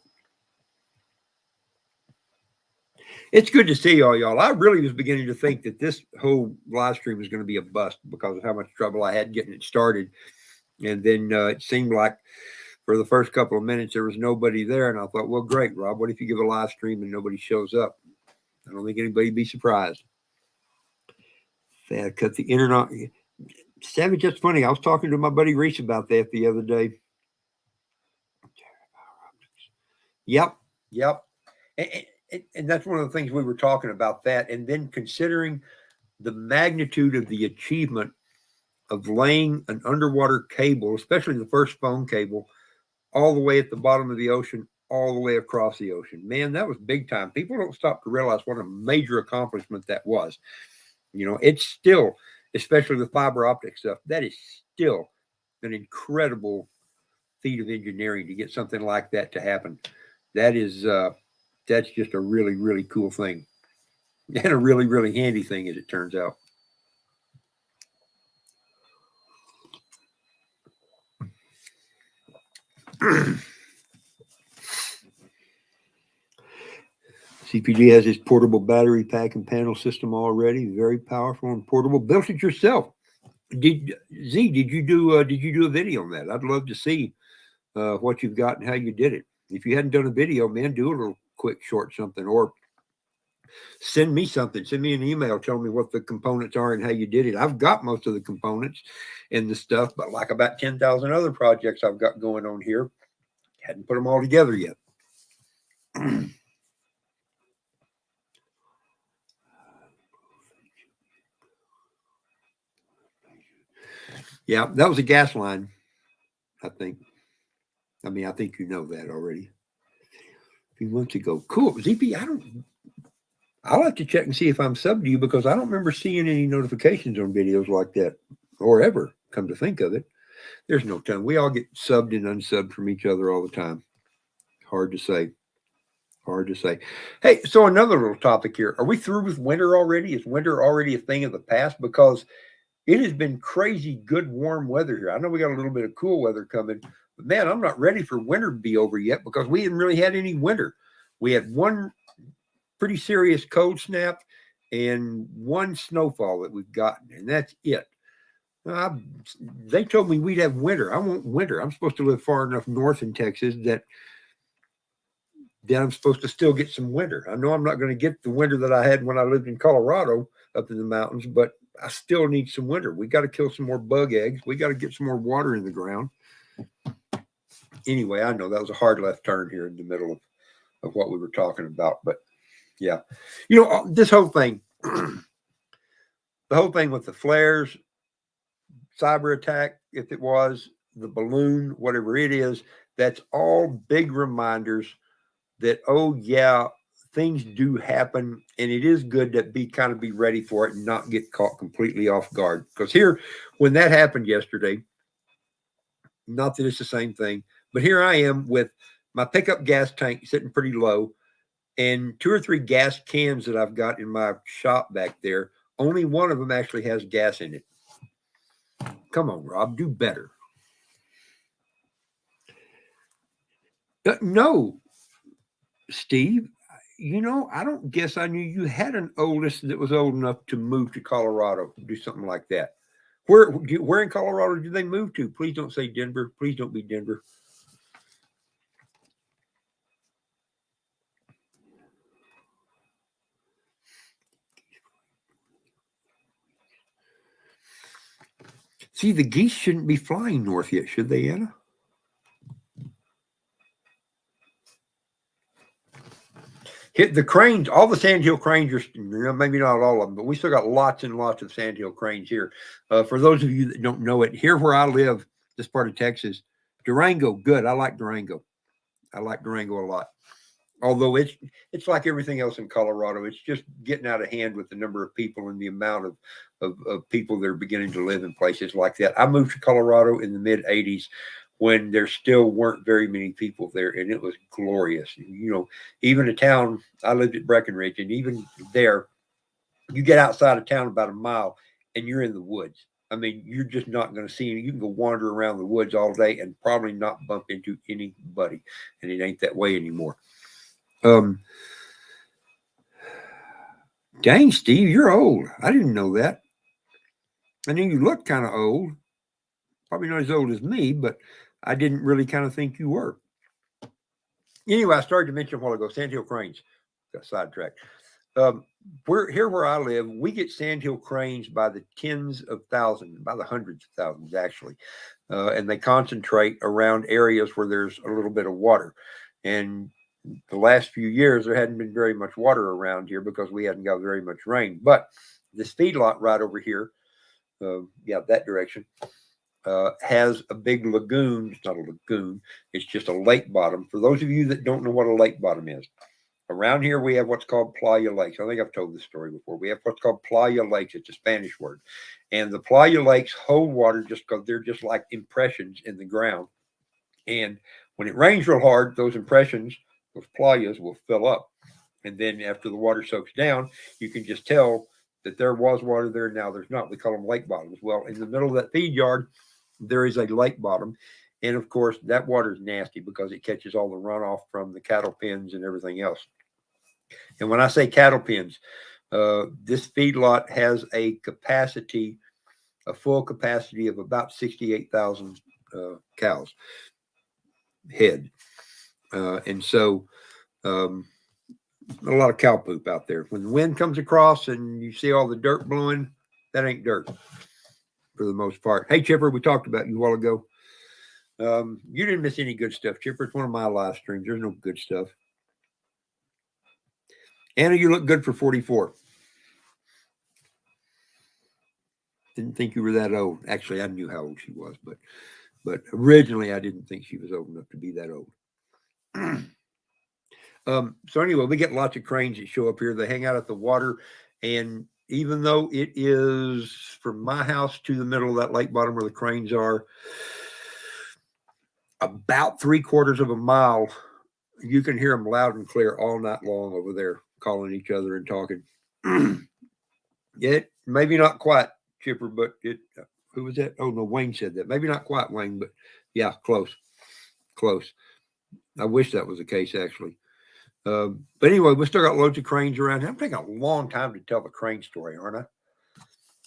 It's good to see all y'all. I really was beginning to think that this whole live stream was going to be a bust because of how much trouble I had getting it started, and then it seemed like for the first couple of minutes there was nobody there, and I thought, well, great, Rob. What if you give a live stream and nobody shows up? I don't think anybody'd be surprised. Cut the internet. Savage, that's funny. I was talking to my buddy Reese about that the other day. Yep, yep. And that's one of the things we were talking about that. And then considering the magnitude of the achievement of laying an underwater cable, especially the first phone cable, all the way at the bottom of the ocean, all the way across the ocean. Man, that was big time. People don't stop to realize what a major accomplishment that was. It's still, especially the fiber optic stuff, that is still an incredible feat of engineering to get something like that to happen. That's just a really, really cool thing, and a really, really handy thing, as it turns out. CPG has his portable battery pack and panel system already. Very powerful and portable. Built it yourself. Did you do a video on that? I'd love to see what you've got and how you did it. If you hadn't done a video, man, do a little quick short something, or send me something. Send me an email telling me what the components are and how you did it. I've got most of the components and the stuff, but like about 10,000 other projects I've got going on here, hadn't put them all together yet. Yeah, that was a gas line, I think. I think you know that already. A few months ago. Cool. ZP, I'll have to check and see if I'm subbed to you, because I don't remember seeing any notifications on videos like that, or ever, come to think of it. There's no time. We all get subbed and unsubbed from each other all the time. Hard to say. Hard to say. Hey, so another little topic here. Are we through with winter already? Is winter already a thing of the past? Because it has been crazy good warm weather here. I know we got a little bit of cool weather coming, but man, I'm not ready for winter to be over yet, because we haven't really had any winter. We had one pretty serious cold snap and one snowfall that we've gotten, and that's it. They told me we'd have winter. I want winter. I'm supposed to live far enough north in Texas that I'm supposed to still get some winter. I know I'm not going to get the winter that I had when I lived in Colorado up in the mountains, but I still need some winter. We got to kill some more bug eggs. We got to get some more water in the ground. Anyway, I know that was a hard left turn here in the middle of what we were talking about, but yeah, this whole thing, the whole thing with the flares, cyber attack, if it was the balloon, whatever it is, that's all big reminders that, oh yeah, things do happen, and it is good to be ready for it and not get caught completely off guard. Because here, when that happened yesterday, not that it's the same thing, but here I am with my pickup gas tank sitting pretty low, and 2 or 3 gas cans that I've got in my shop back there. Only one of them actually has gas in it. Come on, Rob, do better. No, Steve, I don't guess I knew you had an oldest that was old enough to move to Colorado, do something like that. Where in Colorado did they move to? Please don't say Denver. Please don't be Denver. See, the geese shouldn't be flying north yet, should they, Anna? Hit the cranes, all the sandhill cranes are, maybe not all of them, but we still got lots and lots of sandhill cranes here. For those of you that don't know it, here where I live, this part of Texas, Durango, good. I like Durango. I like Durango a lot. Although it's like everything else in Colorado, it's just getting out of hand with the number of people and the amount of people that are beginning to live in places like that. I moved to Colorado in the mid 80s when there still weren't very many people there, and it was glorious. Even a town, I lived at Breckenridge, and even there, you get outside of town about a mile and you're in the woods. You're just not going to see any. You can go wander around the woods all day and probably not bump into anybody, and it ain't that way anymore. Dang, Steve, you're old. I didn't know that. I knew you looked kind of old. Probably not as old as me, but I didn't really kind of think you were. Anyway, I started to mention a while ago, sandhill cranes. Got sidetracked. Where I live, we get sandhill cranes by the tens of thousands, by the hundreds of thousands, actually. And they concentrate around areas where there's a little bit of water. And the last few years, there hadn't been very much water around here because we hadn't got very much rain. But this feedlot right over here, that direction, has a big lagoon. It's not a lagoon, it's just a lake bottom. For those of you that don't know what a lake bottom is, around here we have what's called playa lakes. I think I've told this story before. We have what's called playa lakes. It's a Spanish word. And the playa lakes hold water just because they're just like impressions in the ground. And when it rains real hard, those impressions, those playas will fill up. And then after the water soaks down, you can just tell that there was water there. Now there's not. We call them lake bottoms. Well, in the middle of that feed yard, there is a lake bottom. And of course, that water is nasty because it catches all the runoff from the cattle pens and everything else. And when I say cattle pens, this feedlot has a capacity, a full capacity of about 68,000 cows head. And so a lot of cow poop out there. When the wind comes across and you see all the dirt blowing, that ain't dirt for the most part. Hey, Chipper, we talked about you a while ago. You didn't miss any good stuff, Chipper. It's one of my live streams. There's no good stuff. Anna, you look good for 44. Didn't think you were that old. Actually, I knew how old she was, but originally I didn't think she was old enough to be that old. So anyway, we get lots of cranes that show up here. They hang out at the water, and even though it is from my house to the middle of that lake bottom where the cranes are, about 3/4 of a mile, you can hear them loud and clear all night long over there, calling each other and talking. It maybe not quite, Chipper, but it. Who was that? Oh no, Wayne said that. Maybe not quite, Wayne, but yeah, close. I wish that was the case, actually. But anyway, we still got loads of cranes around here. I'm taking a long time to tell the crane story, aren't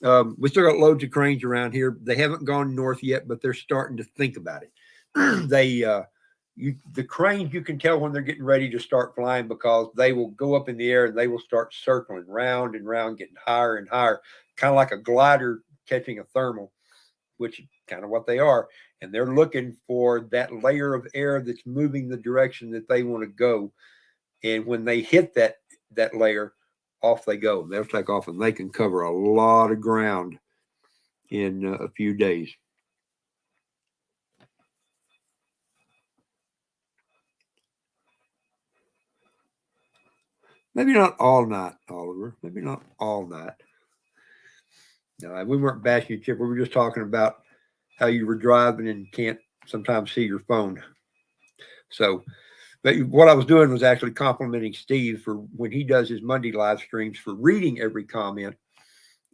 I? We still got loads of cranes around here. They haven't gone north yet, but they're starting to think about it. The cranes, you can tell when they're getting ready to start flying because they will go up in the air and they will start circling round and round, getting higher and higher, kind of like a glider catching a thermal, which is kind of what they are. And they're looking for that layer of air that's moving the direction that they want to go. And when they hit that layer, off they go. They'll take off, and they can cover a lot of ground in a few days. Maybe not all night, Oliver. Maybe not all night. No, we weren't bashing you, Chip. We were just talking about how you were driving and can't sometimes see your phone. So, but what I was doing was actually complimenting Steve for when he does his Monday live streams for reading every comment.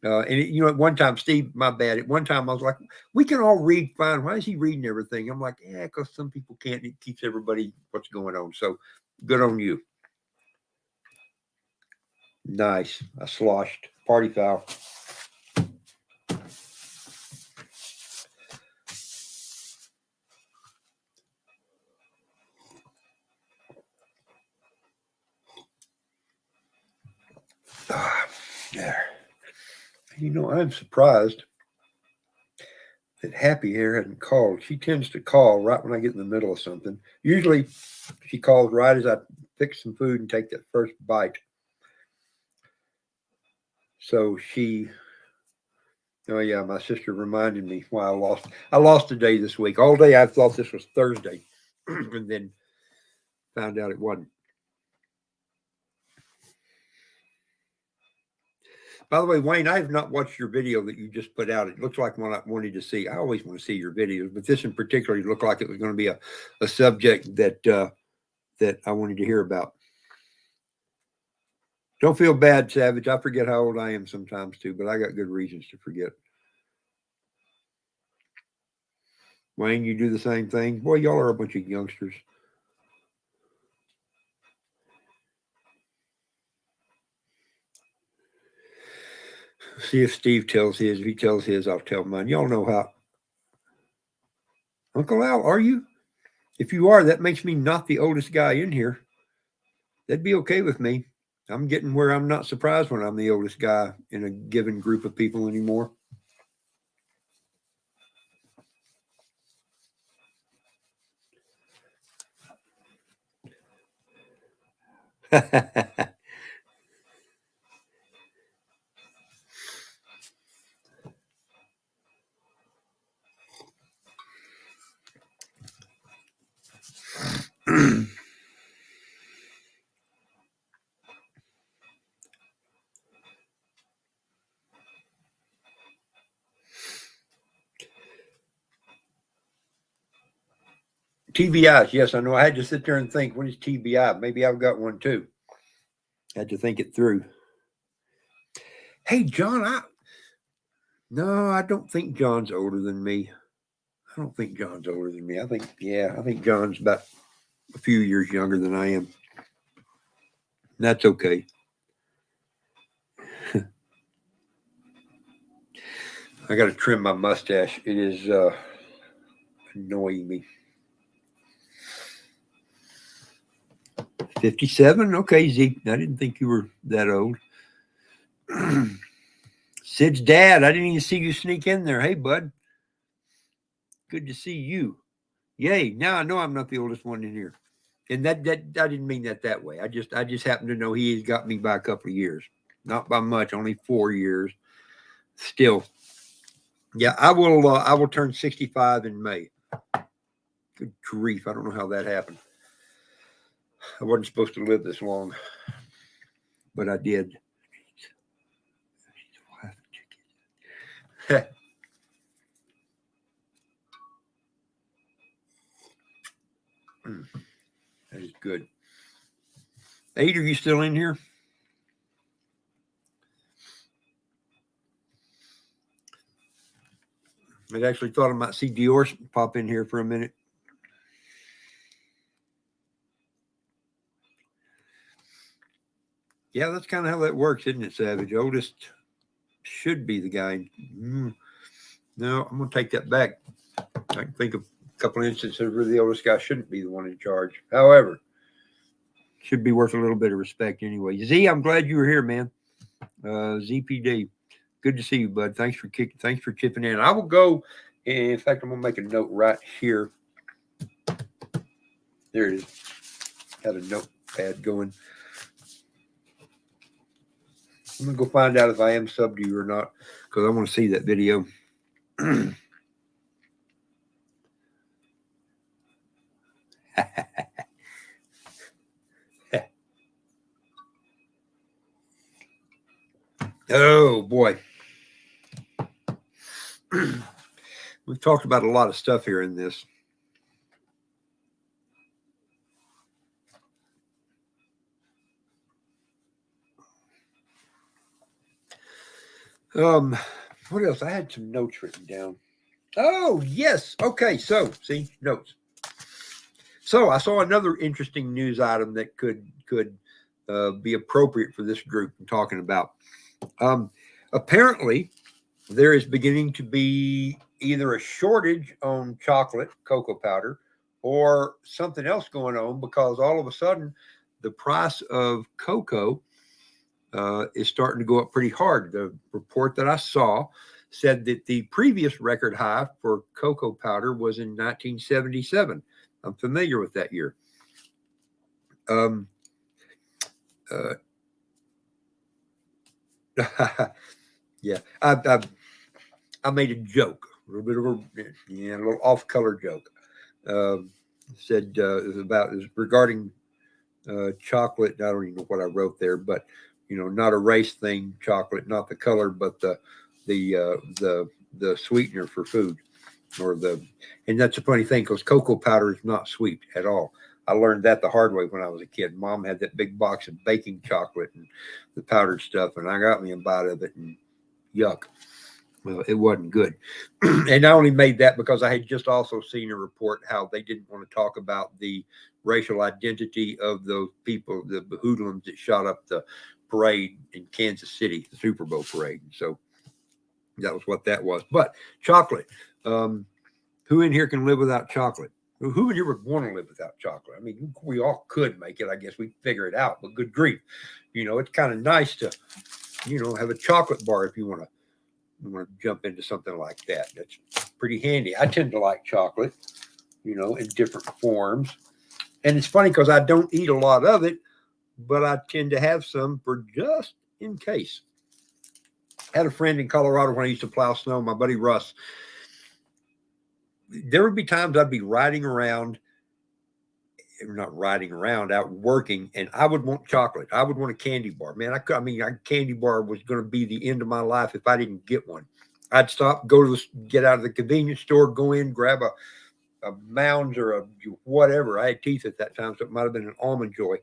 At one time, Steve, my bad. At one time, I was like, "We can all read fine. Why is he reading everything?" I'm like, "Yeah, because some people can't. It keeps everybody what's going on." So, good on you. Nice. I sloshed. Party foul. There. I'm surprised that Happy Hair hadn't called. She tends to call right when I get in the middle of something. Usually she calls right as I fix some food and take that first bite. So oh yeah, my sister reminded me why I lost. I lost a day this week. All day I thought this was Thursday, and then found out it wasn't. By the way, Wayne, I have not watched your video that you just put out. It looks like one I wanted to see. I always want to see your videos, but this in particular looked like it was going to be a subject that I wanted to hear about. Don't feel bad, Savage. I forget how old I am sometimes too, but I got good reasons to forget. Wayne, you do the same thing. Boy, y'all are a bunch of youngsters. See if Steve tells his. If he tells his, I'll tell mine. Y'all know how. Uncle Al, are you? If you are, that makes me not the oldest guy in here. That'd be okay with me. I'm getting where I'm not surprised when I'm the oldest guy in a given group of people anymore. TBIs, yes, I know. I had to sit there and think, what is TBI? Maybe I've got one too. Had to think it through. Hey, John, no, I don't think John's older than me. I don't think John's older than me. I think John's about a few years younger than I am. That's okay. I got to trim my mustache. It is annoying me. 57? Okay, Zeke. I didn't think you were that old. Sid's dad. I didn't even see you sneak in there. Hey, bud. Good to see you. Yay. Now I know I'm not the oldest one in here. And that I didn't mean that way. I just happen to know he has got me by a couple of years. Not by much, only 4 years. Still. Yeah, I will turn 65 in May. Good grief. I don't know how that happened. I wasn't supposed to live this long, but I did. That is good. 8, are you still in here? I actually thought I might see Dior pop in here for a minute. Yeah, that's kind of how that works, isn't it, Savage? Oldest should be the guy. No, I'm going to take that back. I can think of a couple of instances where the oldest guy shouldn't be the one in charge. However, should be worth a little bit of respect anyway. Z, I'm glad you were here, man. ZPD, good to see you, bud. Thanks for chipping in. I will go. In fact, I'm going to make a note right here. There it is. Got a notepad going. I'm going to go find out if I am subbed to you or not, because I want to see that video. Oh, boy. We've talked about a lot of stuff here in this. What else? I had some notes written down. Oh, yes. Okay. So, see, notes. So I saw another interesting news item that could be appropriate for this group I'm talking about. Apparently, there is beginning to be either a shortage on chocolate, cocoa powder, or something else going on, because all of a sudden the price of cocoa is starting to go up pretty hard. The report that I saw said that the previous record high for cocoa powder was in 1977. I'm familiar with that year. Yeah, I made a joke, a little bit of a little off-color joke. Said it was regarding chocolate. I don't even know what I wrote there, but not a race thing. Chocolate, not the color, but the sweetener for food, and that's a funny thing, because cocoa powder is not sweet at all. I learned that the hard way when I was a kid. Mom had that big box of baking chocolate and the powdered stuff, and I got me a bite of it, and yuck. Well, it wasn't good. And I only made that because I had just also seen a report how they didn't want to talk about the racial identity of those people, the hoodlums that shot up the parade in Kansas City, the Super Bowl parade. So that was what that was. But chocolate, who in here can live without chocolate? Who in here would want to live without chocolate? I mean, we all could make it. I guess we'd figure it out. But good grief, it's kind of nice to, have a chocolate bar if you want to jump into something like that. That's pretty handy. I tend to like chocolate, in different forms. And it's funny because I don't eat a lot of it, but I tend to have some for just in case. I had a friend in Colorado when I used to plow snow, my buddy Russ. There would be times I'd be out working, and I would want chocolate. I would want a candy bar. Man, a candy bar was going to be the end of my life if I didn't get one. I'd stop, get out of the convenience store, go in, grab Mounds or a whatever. I had teeth at that time, so it might have been an Almond Joy.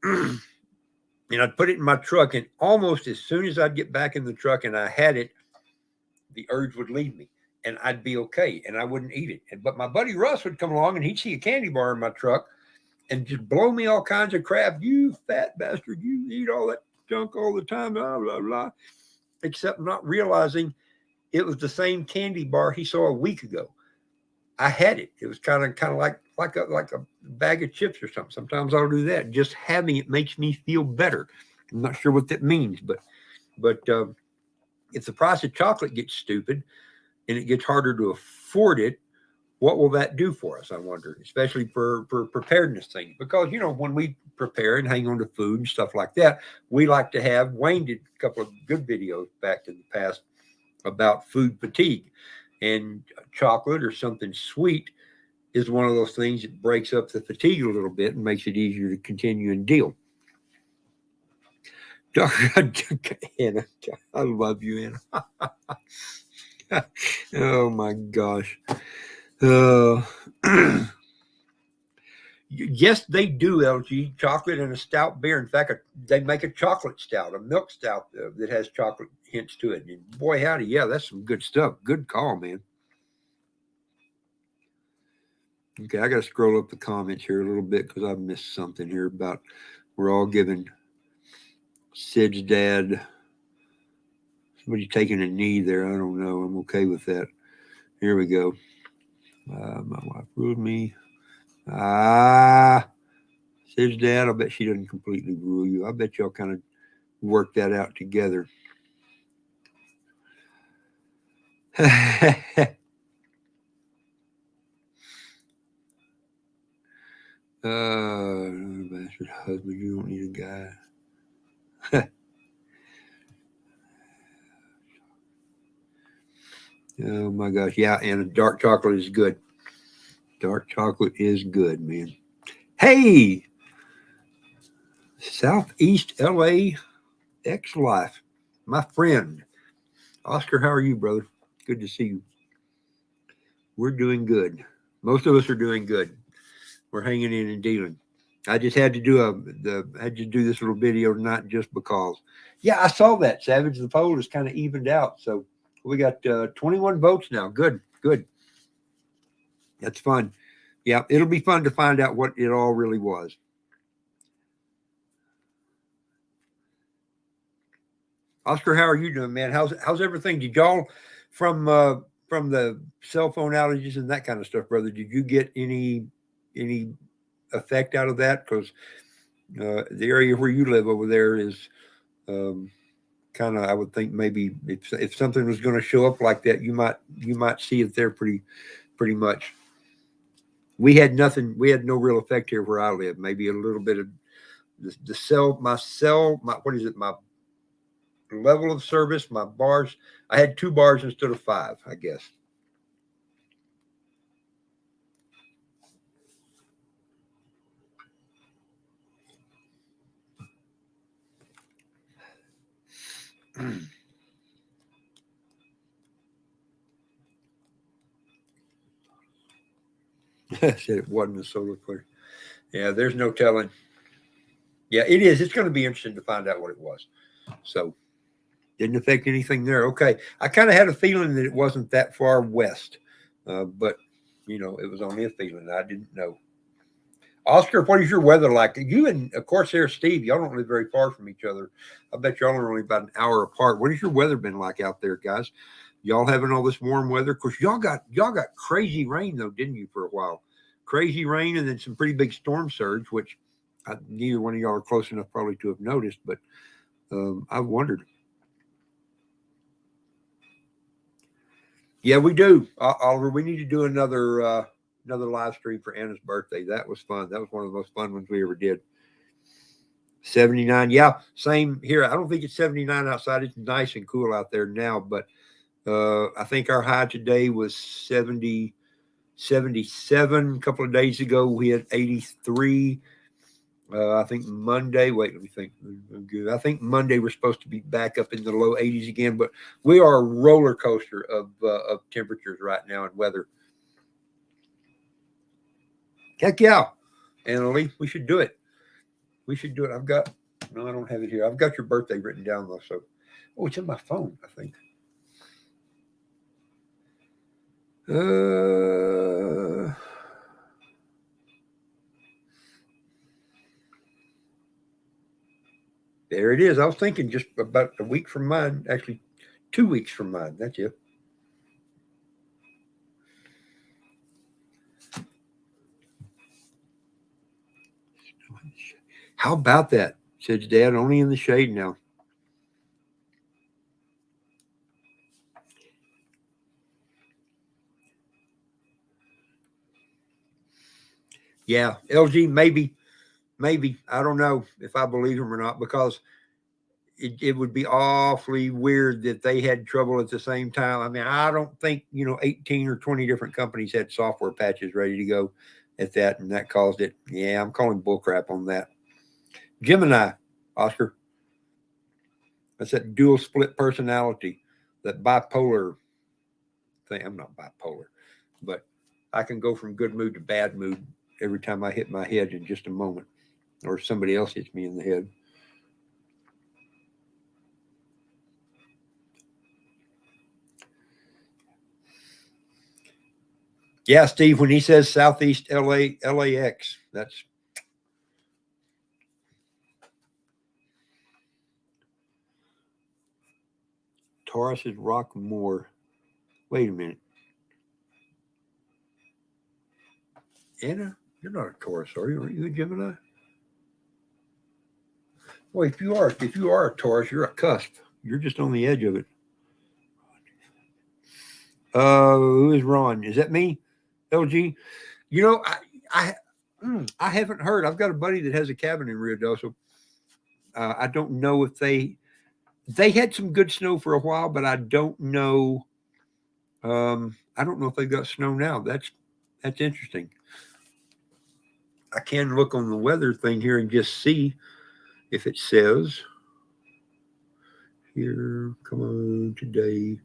And I'd put it in my truck, and almost as soon as I'd get back in the truck and I had it, the urge would leave me, and I'd be okay, and I wouldn't eat it. But my buddy Russ would come along, and he'd see a candy bar in my truck and just blow me all kinds of crap. You fat bastard, you eat all that junk all the time, blah, blah, blah. Except not realizing it was the same candy bar he saw a week ago. I had it. It was kind of like a bag of chips or something. Sometimes I'll do that. Just having it makes me feel better. I'm not sure what that means, but if the price of chocolate gets stupid and it gets harder to afford it, what will that do for us? I wonder, especially for preparedness things, because when we prepare and hang on to food and stuff like that, we like to have. Wayne did a couple of good videos back in the past about food fatigue, and chocolate or something sweet is one of those things that breaks up the fatigue a little bit and makes it easier to continue and deal. Anna, I love you, Anna. Oh my gosh. Yes, they do, LG, chocolate and a stout beer. In fact, they make a chocolate stout, a milk stout that has chocolate hints to it. And boy, howdy, yeah, that's some good stuff. Good call, man. Okay, I got to scroll up the comments here a little bit because I've missed something here about we're all giving Sid's dad, somebody taking a knee there. I don't know. I'm okay with that. Here we go. My wife ruled me. Sid's dad, I bet she doesn't completely rule you. I bet y'all kind of work that out together. Bastard husband, you don't need a guy. Oh my gosh, yeah, and dark chocolate is good. Dark chocolate is good, man. Hey, Southeast LA X Life, my friend Oscar. How are you, brother? Good to see you. We're doing good. Most of us are doing good. We're hanging in and dealing. I just had to do this little video tonight just because. Yeah, I saw that, Savage. The poll is kind of evened out, so we got 21 votes now. Good. That's fun. Yeah, it'll be fun to find out what it all really was. Oscar, how are you doing, man? How's everything? Did y'all from the cell phone outages and that kind of stuff, brother? Did you get any effect out of that? Because the area where you live over there is kind of, I would think maybe if something was going to show up like that, you might see it there pretty much. We had nothing. We had no real effect here where I live. Maybe a little bit of the cell. My what is it? My level of service. My bars. I had 2 bars instead of 5, I guess. Said it wasn't a solar flare. Yeah, there's no telling. Yeah, it is. It's going to be interesting to find out what it was. So, didn't affect anything there. Okay. I kind of had a feeling that it wasn't that far west, but, it was only a feeling. I didn't know. Oscar, what is your weather like? You and, of course, there's Steve. Y'all don't live very far from each other. I bet y'all are only about an hour apart. What has your weather been like out there, guys? Y'all having all this warm weather? Of course, y'all got crazy rain, though, didn't you, for a while? Crazy rain and then some pretty big storm surge, which neither one of y'all are close enough probably to have noticed, but I've wondered. Yeah, we do. Oliver, we need to do another live stream for Anna's birthday. That was fun. That was one of the most fun ones we ever did. 79. Yeah, same here. I don't think it's 79 outside. It's nice and cool out there now, but I think our high today was 70, 77. A couple of days ago, we had 83. I think Monday, let me think. I think Monday we're supposed to be back up in the low 80s again, but we are a roller coaster of temperatures right now and weather. Heck yeah, Annalie, we should do it. We should do it. No, I don't have it here. I've got your birthday written down though. So, oh, it's in my phone, I think. Uh, there it is. I was thinking just about a week from mine. Actually, 2 weeks from mine. That's it. How about that? Says Dad, only in the shade now. Yeah, LG, maybe. I don't know if I believe him or not because it would be awfully weird that they had trouble at the same time. I mean, I don't think, 18 or 20 different companies had software patches ready to go at that, and that caused it. Yeah, I'm calling bullcrap on that. Gemini, Oscar, that's that dual split personality, that bipolar thing. I'm not bipolar, but I can go from good mood to bad mood every time I hit my head in just a moment, or somebody else hits me in the head. Yeah, Steve, when he says Southeast LA, LAX, that's Taurus is Rock Moore. Wait a minute. Anna, you're not a Taurus, are you? Are you a Gemini? Well, if you are a Taurus, you're a cusp. You're just on the edge of it. Who is Ron? Is that me? LG? You know, I I haven't heard. I've got a buddy that has a cabin in Rio Doso. I don't know if they had some good snow for a while, but I don't know. I don't know if they've got snow now. That's interesting. I can look on the weather thing here and just see if it says here. Come on, today.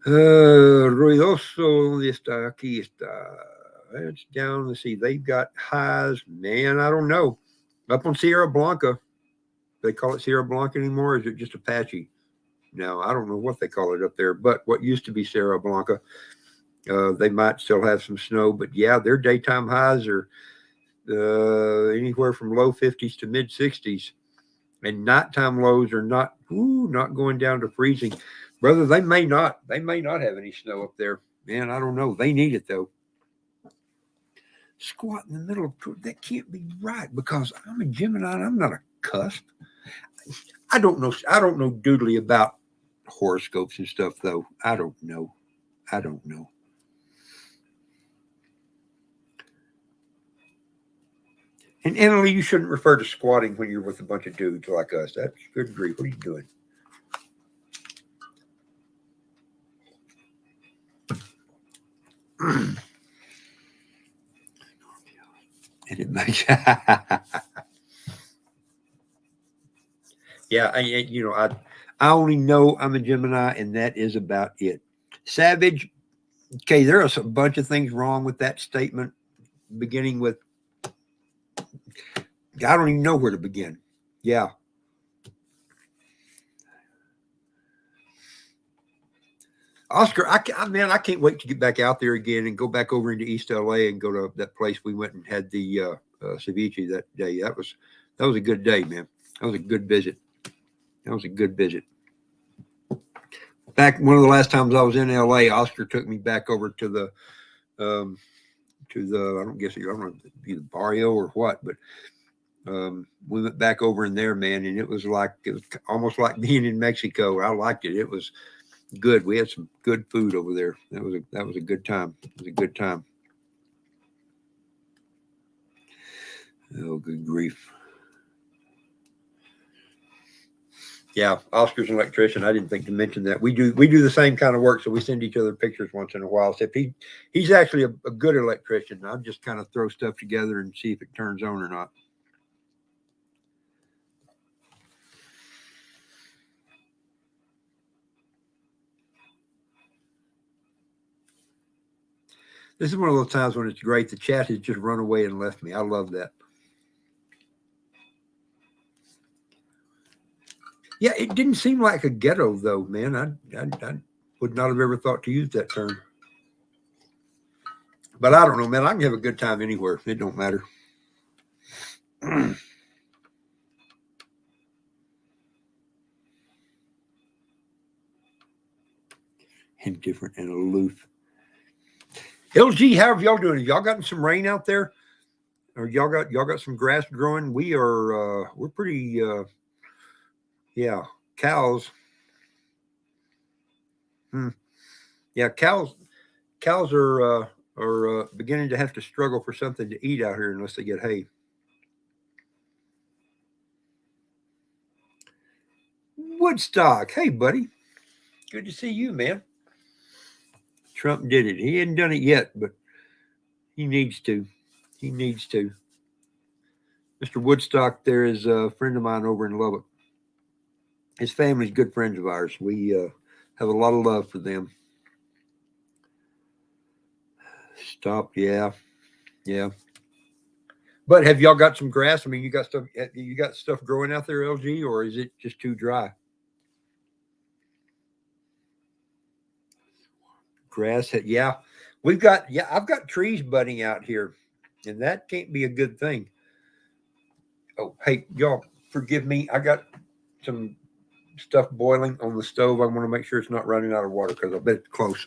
Ruidoso, ¿dónde está? Aquí está. It's down. Let's see. They've got highs. Man, I don't know. Up on Sierra Blanca. They call it Sierra Blanca anymore? Or is it just Apache? No, I don't know what they call it up there. But what used to be Sierra Blanca, they might still have some snow. But yeah, their daytime highs are anywhere from low 50s to mid 60s, and nighttime lows are not going down to freezing. Brother, they may not have any snow up there. Man, I don't know. They need it though. Squat in the middle of that can't be right because I'm a Gemini and I'm not a cusp. I don't know. I don't know doodly about horoscopes and stuff though. I don't know. I don't know. And Emily, you shouldn't refer to squatting when you're with a bunch of dudes like us. That's good grief. What are you doing? And it makes yeah, I only know I'm a Gemini, and that is about it. Savage. Okay, there are a bunch of things wrong with that statement, beginning with I don't even know where to begin. Yeah. Oscar, man, I can't wait to get back out there again and go back over into East LA and go to that place we went and had the ceviche that day. That was a good day, man. That was a good visit. That was a good visit. Back one of the last times I was in LA, Oscar took me back over um, to the I don't know if it'd be the barrio or what, but we went back over in there, man, and it was almost like being in Mexico. I liked it. It was good. We had some good food over there. That was a good time. It was a good time. Oh, good grief. Yeah, Oscar's an electrician. I didn't think to mention that. We do the same kind of work, so we send each other pictures once in a while. So if he's actually a good electrician. I'll just kind of throw stuff together and see if it turns on or not. This is one of those times when it's great. The chat has just run away and left me. I love that. Yeah, it didn't seem like a ghetto though, man. I would not have ever thought to use that term. But I don't know, man. I can have a good time anywhere. It don't matter. Indifferent and aloof. LG, how are y'all doing? Have y'all gotten some rain out there? Or y'all got some grass growing? We're pretty yeah, cows. Hmm. Yeah, cows are beginning to have to struggle for something to eat out here unless they get hay. Woodstock, hey buddy, good to see you, man. Trump did it. He hadn't done it yet, but he needs to. He needs to. Mr. Woodstock, there is a friend of mine over in Lubbock. His family's good friends of ours. We have a lot of love for them. Stop, yeah, yeah. But have y'all got some grass? I mean, you got stuff. You got stuff growing out there, LG, or is it just too dry? Grass, yeah. I've got trees budding out here, and that can't be a good thing. Oh, hey, y'all, forgive me. I got some stuff boiling on the stove. I want to make sure it's not running out of water because I bet it's close.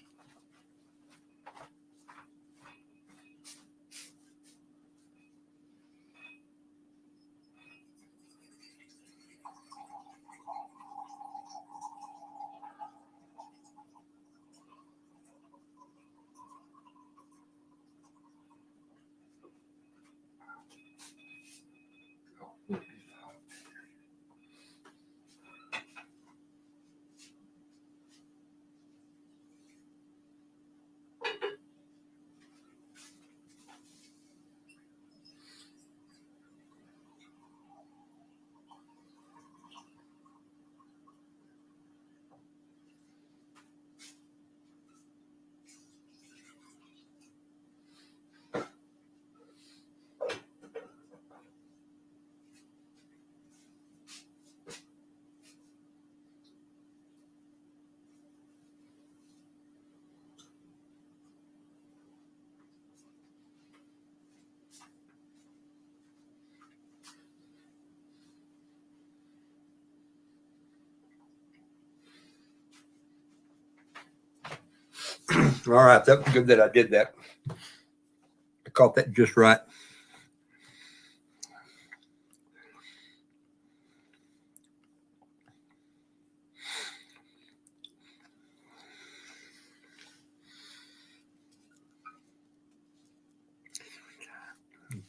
All right, that was good that I did that. I caught that just right.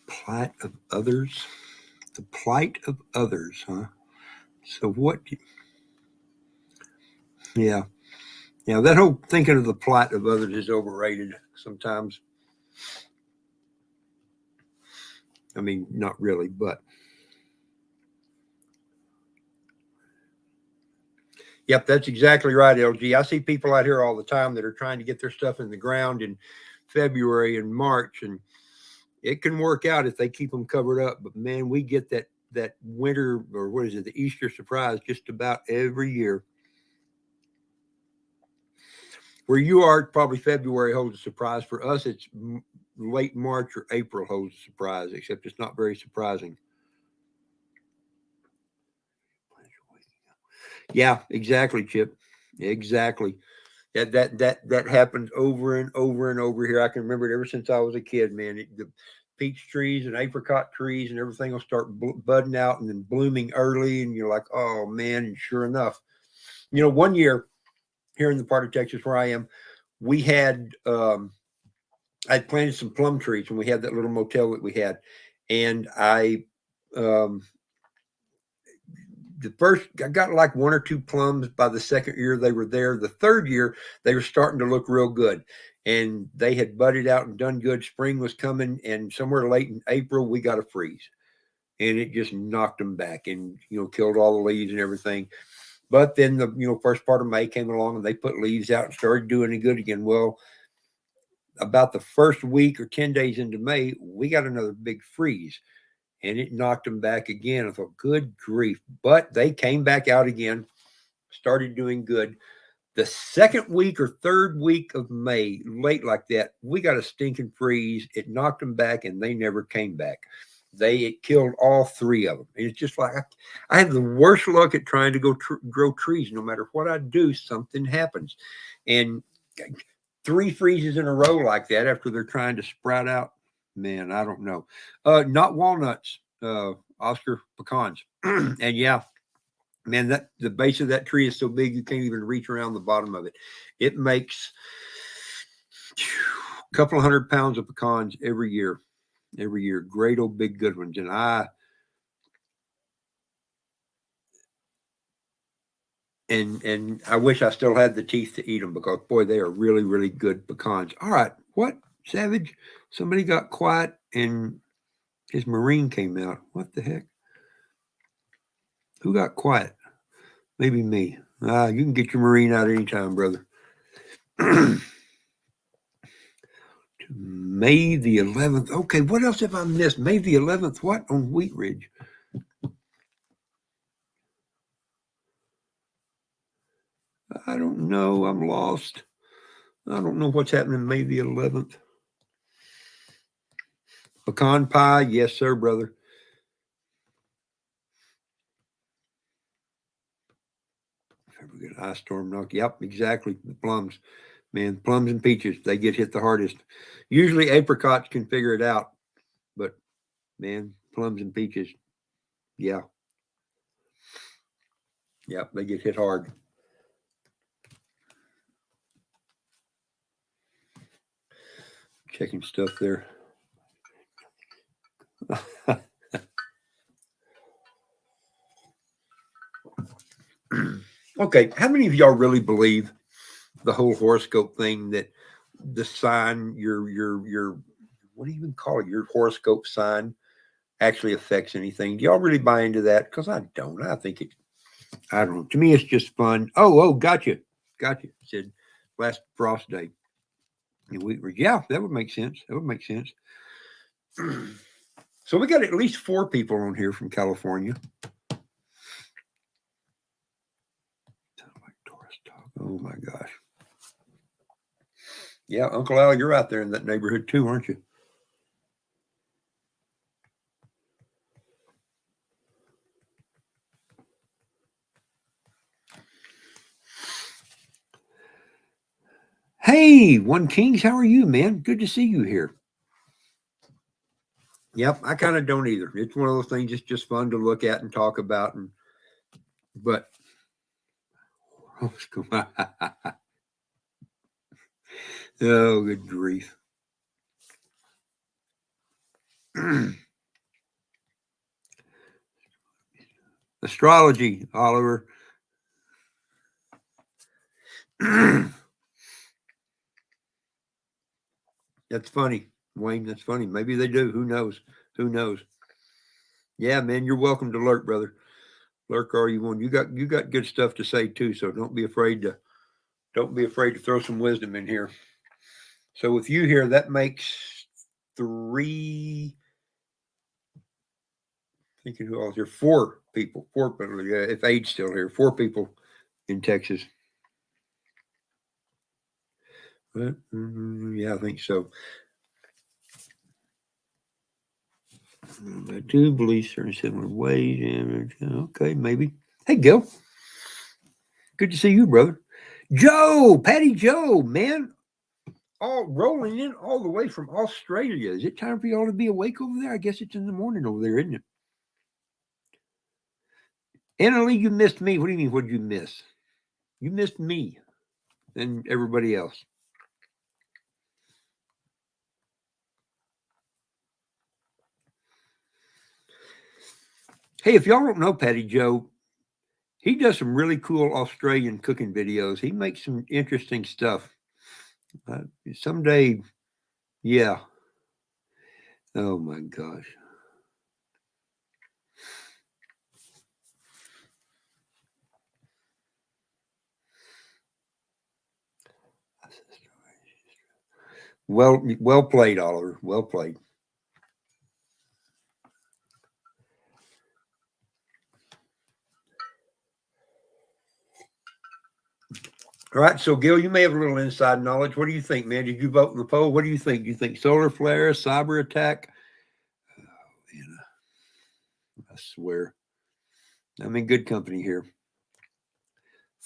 Plight of others. The plight of others, huh? So what? Yeah, yeah. That whole thinking of the plight of others is overrated sometimes. I mean, not really, but yep, that's exactly right, LG. I see people out here all the time that are trying to get their stuff in the ground in February and March, and it can work out if they keep them covered up. But man, we get that winter, or what is it, the Easter surprise just about every year. Where you are, probably February holds a surprise. For us, it's late March or April holds a surprise, except it's not very surprising. Yeah, exactly, Chip. Exactly. That happens over and over and over here. I can remember it ever since I was a kid, man. The peach trees and apricot trees and everything will start budding out and then blooming early, and you're like, oh man! And sure enough, one year here in the part of Texas where I am, we had I planted some plum trees when we had that little motel that we had, and um, I got like one or two plums by the second year they were there. The third year they were starting to look real good, and they had budded out and done good. Spring was coming, and somewhere late in April we got a freeze, and it just knocked them back and killed all the leaves and everything. But then the first part of May came along and they put leaves out and started doing it good again. Well, about the first week or 10 days into May, we got another big freeze and it knocked them back again. I thought, good grief. But they came back out again, started doing good. The second week or third week of May, late like that, we got a stinking freeze. It knocked them back and they never came back. It killed all three of them. And it's just like I have the worst luck at trying to grow trees. No matter what I do, something happens. And three freezes in a row like that after they're trying to sprout out, man, I don't know. Not walnuts, Oscar, pecans. And yeah, man, that the base of that tree is so big you can't even reach around the bottom of it. It makes a couple of 100 pounds of pecans every year. Every year, great old big good ones. And I wish I still had the teeth to eat them because boy, they are really, really good pecans. All right, what, Savage? Somebody got quiet and his Marine came out. What the heck? Who got quiet? Maybe me. You can get your Marine out anytime, brother. May the 11th. Okay, what else have I missed? May the 11th. What on Wheat Ridge? I don't know. I'm lost. I don't know what's happening May the 11th. Pecan pie. Yes, sir, brother. If ever get ice storm knocked. Yep, exactly. The plums. Man, plums and peaches, they get hit the hardest. Usually apricots can figure it out. But man, plums and peaches. Yeah. Yep, they get hit hard. Checking stuff there. Okay, how many of y'all really believe the whole horoscope thing that the sign, your what do you even call it? Your horoscope sign actually affects anything? Do y'all really buy into that? Because I don't. I don't know. To me, it's just fun. Oh, gotcha. Said last frost day. Yeah, that would make sense. So we got at least 4 people on here from California. Oh my gosh. Yeah, Uncle Al, you're out there in that neighborhood too, aren't you? Hey, One Kings, how are you, man? Good to see you here. Yep, I kind of don't either. It's one of those things. It's just fun to look at and talk about, but oh, good grief. Astrology, Oliver. That's funny, Wayne. That's funny. Maybe they do. Who knows? Yeah, man, you're welcome to lurk, brother. Lurk all you want. You got good stuff to say too, so don't be afraid to throw some wisdom in here. So with you here, that makes 3. Thinking who else here? 4 people. 4 people. Yeah, if Aid's still here, 4 people in Texas. But, yeah, I think so. I do believe certain similar ways. Okay, maybe. Hey, Gil. Good to see you, brother. Joe, Patty Joe, man. All rolling in all the way from Australia. Is it time for y'all to be awake over there? I guess it's in the morning over there, isn't it? Annalie, you missed me. What do you mean? What did you miss? You missed me and everybody else. Hey, if y'all don't know Patty Joe, he does some really cool Australian cooking videos. He makes some interesting stuff. Someday, yeah. Oh my gosh. Well played, Oliver. Well played. All right, so Gil, you may have a little inside knowledge. What do you think, man? Did you vote in the poll? What do you think? Do you think solar flare, cyber attack? I swear, I'm in good company here.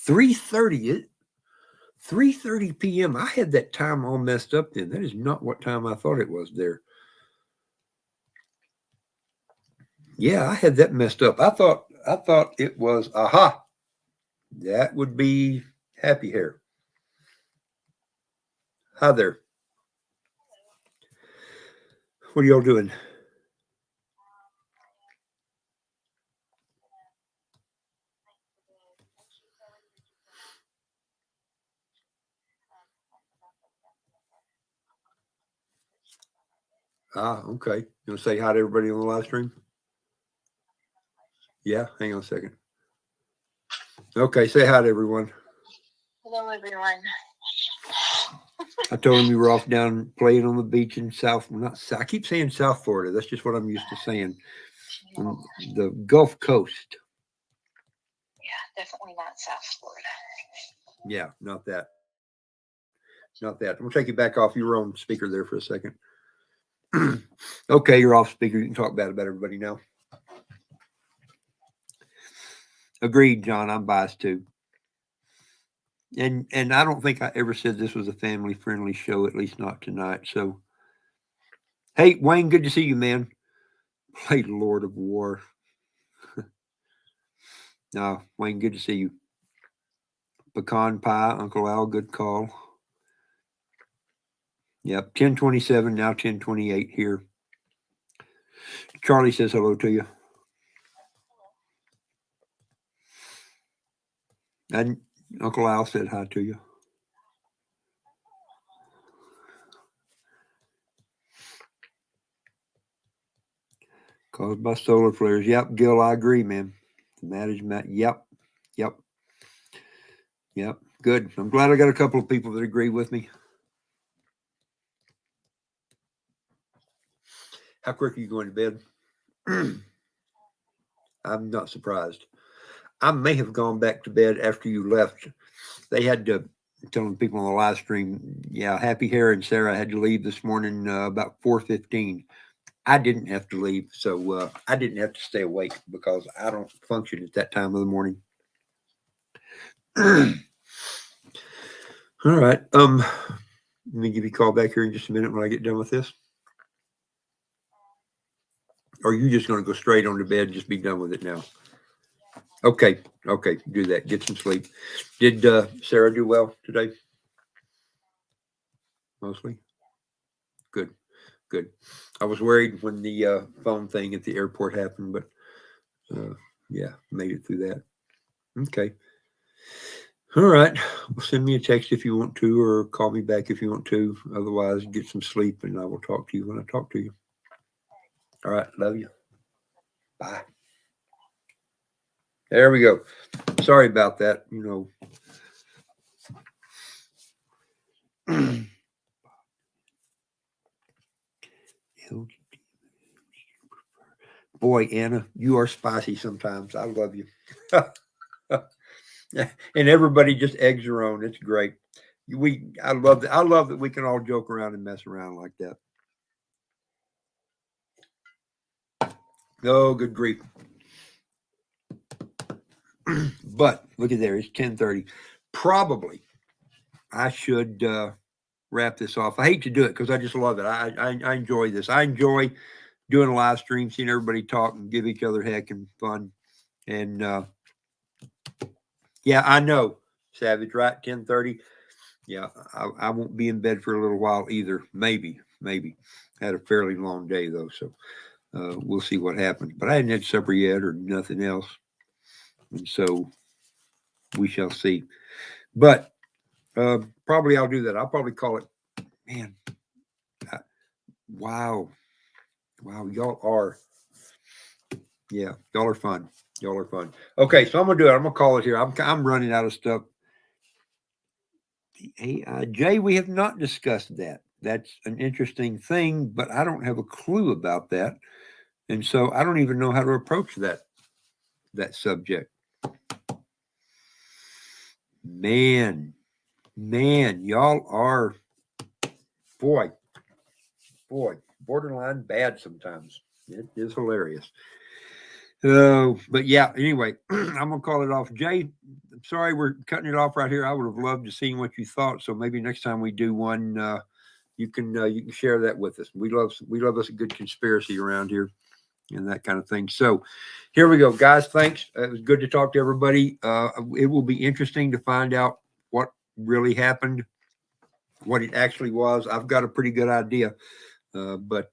3:30 p.m. I had that time all messed up then. That is not what time I thought it was there. Yeah, I had that messed up. I thought it was aha. That would be Happy Hair. Hi there. What are y'all doing? Ah, okay. You want to say hi to everybody on the live stream? Yeah, hang on a second. Okay, say hi to everyone. Hello, everyone. I told him we were off down playing on the beach in South. I keep saying South Florida. That's just what I'm used to saying. On the Gulf Coast. Yeah, definitely not South Florida. Yeah, not that. Not that. I'm gonna take you back off. You were on speaker there for a second. Okay, you're off speaker. You can talk bad about everybody now. Agreed, John. I'm biased too. And I don't think I ever said this was a family friendly show, at least not tonight. So, hey, Wayne, good to see you, man. Play Lord of War. No, Wayne, good to see you. Pecan pie, Uncle Al, good call. Yep, 10:27 now, 10:28 here. Charlie says hello to you. And Uncle Al said hi to you. Caused by solar flares. Yep, Gil, I agree, man. The management. Yep. Good. I'm glad I got a couple of people that agree with me. How quick are you going to bed? I'm not surprised. I may have gone back to bed after you left. They had to telling people on the live stream, yeah, Happy Hair and Sarah had to leave this morning about 4:15. I didn't have to leave, so I didn't have to stay awake because I don't function at that time of the morning. All right. Let me give you a call back here in just a minute when I get done with this. Or are you just going to go straight on to bed and just be done with it now? Okay, do that. Get some sleep. Did Sarah do well today? Mostly? Good. I was worried when the phone thing at the airport happened, but yeah, made it through that. Okay. All right. Well, send me a text if you want to, or call me back if you want to. Otherwise, get some sleep, and I will talk to you when I talk to you. All right. Love you. Bye. There we go. Sorry about that. Boy, Anna, you are spicy sometimes. I love you. And everybody just eggs your own. It's great. I love that. I love that we can all joke around and mess around like that. Oh, good grief. But look at there. It's 10:30. Probably I should wrap this off. I hate to do it because I just love it. I enjoy this. I enjoy doing a live stream, seeing everybody talk and give each other heck and fun. And yeah, I know, Savage, right? 10:30. Yeah, I won't be in bed for a little while either. Maybe. Had a fairly long day though, so we'll see what happens. But I hadn't had supper yet or nothing else, and so we shall see. But probably I'll do that. I'll probably call it. Man, wow, y'all are. Yeah, y'all are fun. Okay, so I'm gonna do it. I'm gonna call it here. I'm running out of stuff. The AI, Jay, we have not discussed that. that's an interesting thing, but I don't have a clue about that. And so I don't even know how to approach that subject. Man, y'all are boy, borderline bad sometimes. It is hilarious. But yeah, anyway, I'm gonna call it off. Jay, I'm sorry we're cutting it off right here. I would have loved to see what you thought. So maybe next time we do one, you can share that with us. We love us a good conspiracy around here and that kind of thing. So here we go, guys. Thanks. It was good to talk to everybody. It will be interesting to find out what really happened, what it actually was. I've got a pretty good idea, but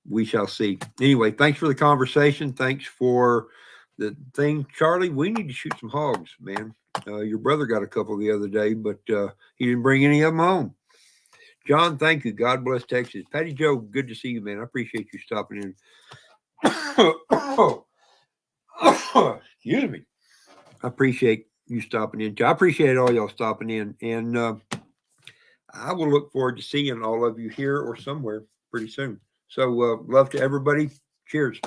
we shall see. Anyway, thanks for the conversation. Thanks for the thing, Charlie. We need to shoot some hogs, man. Your brother got a couple the other day, but he didn't bring any of them home. John, thank you. God bless Texas. Patty Joe, good to see you, man. I appreciate you stopping in. Excuse me. I appreciate you stopping in. I appreciate all y'all stopping in. And I will look forward to seeing all of you here or somewhere pretty soon. So love to everybody. Cheers.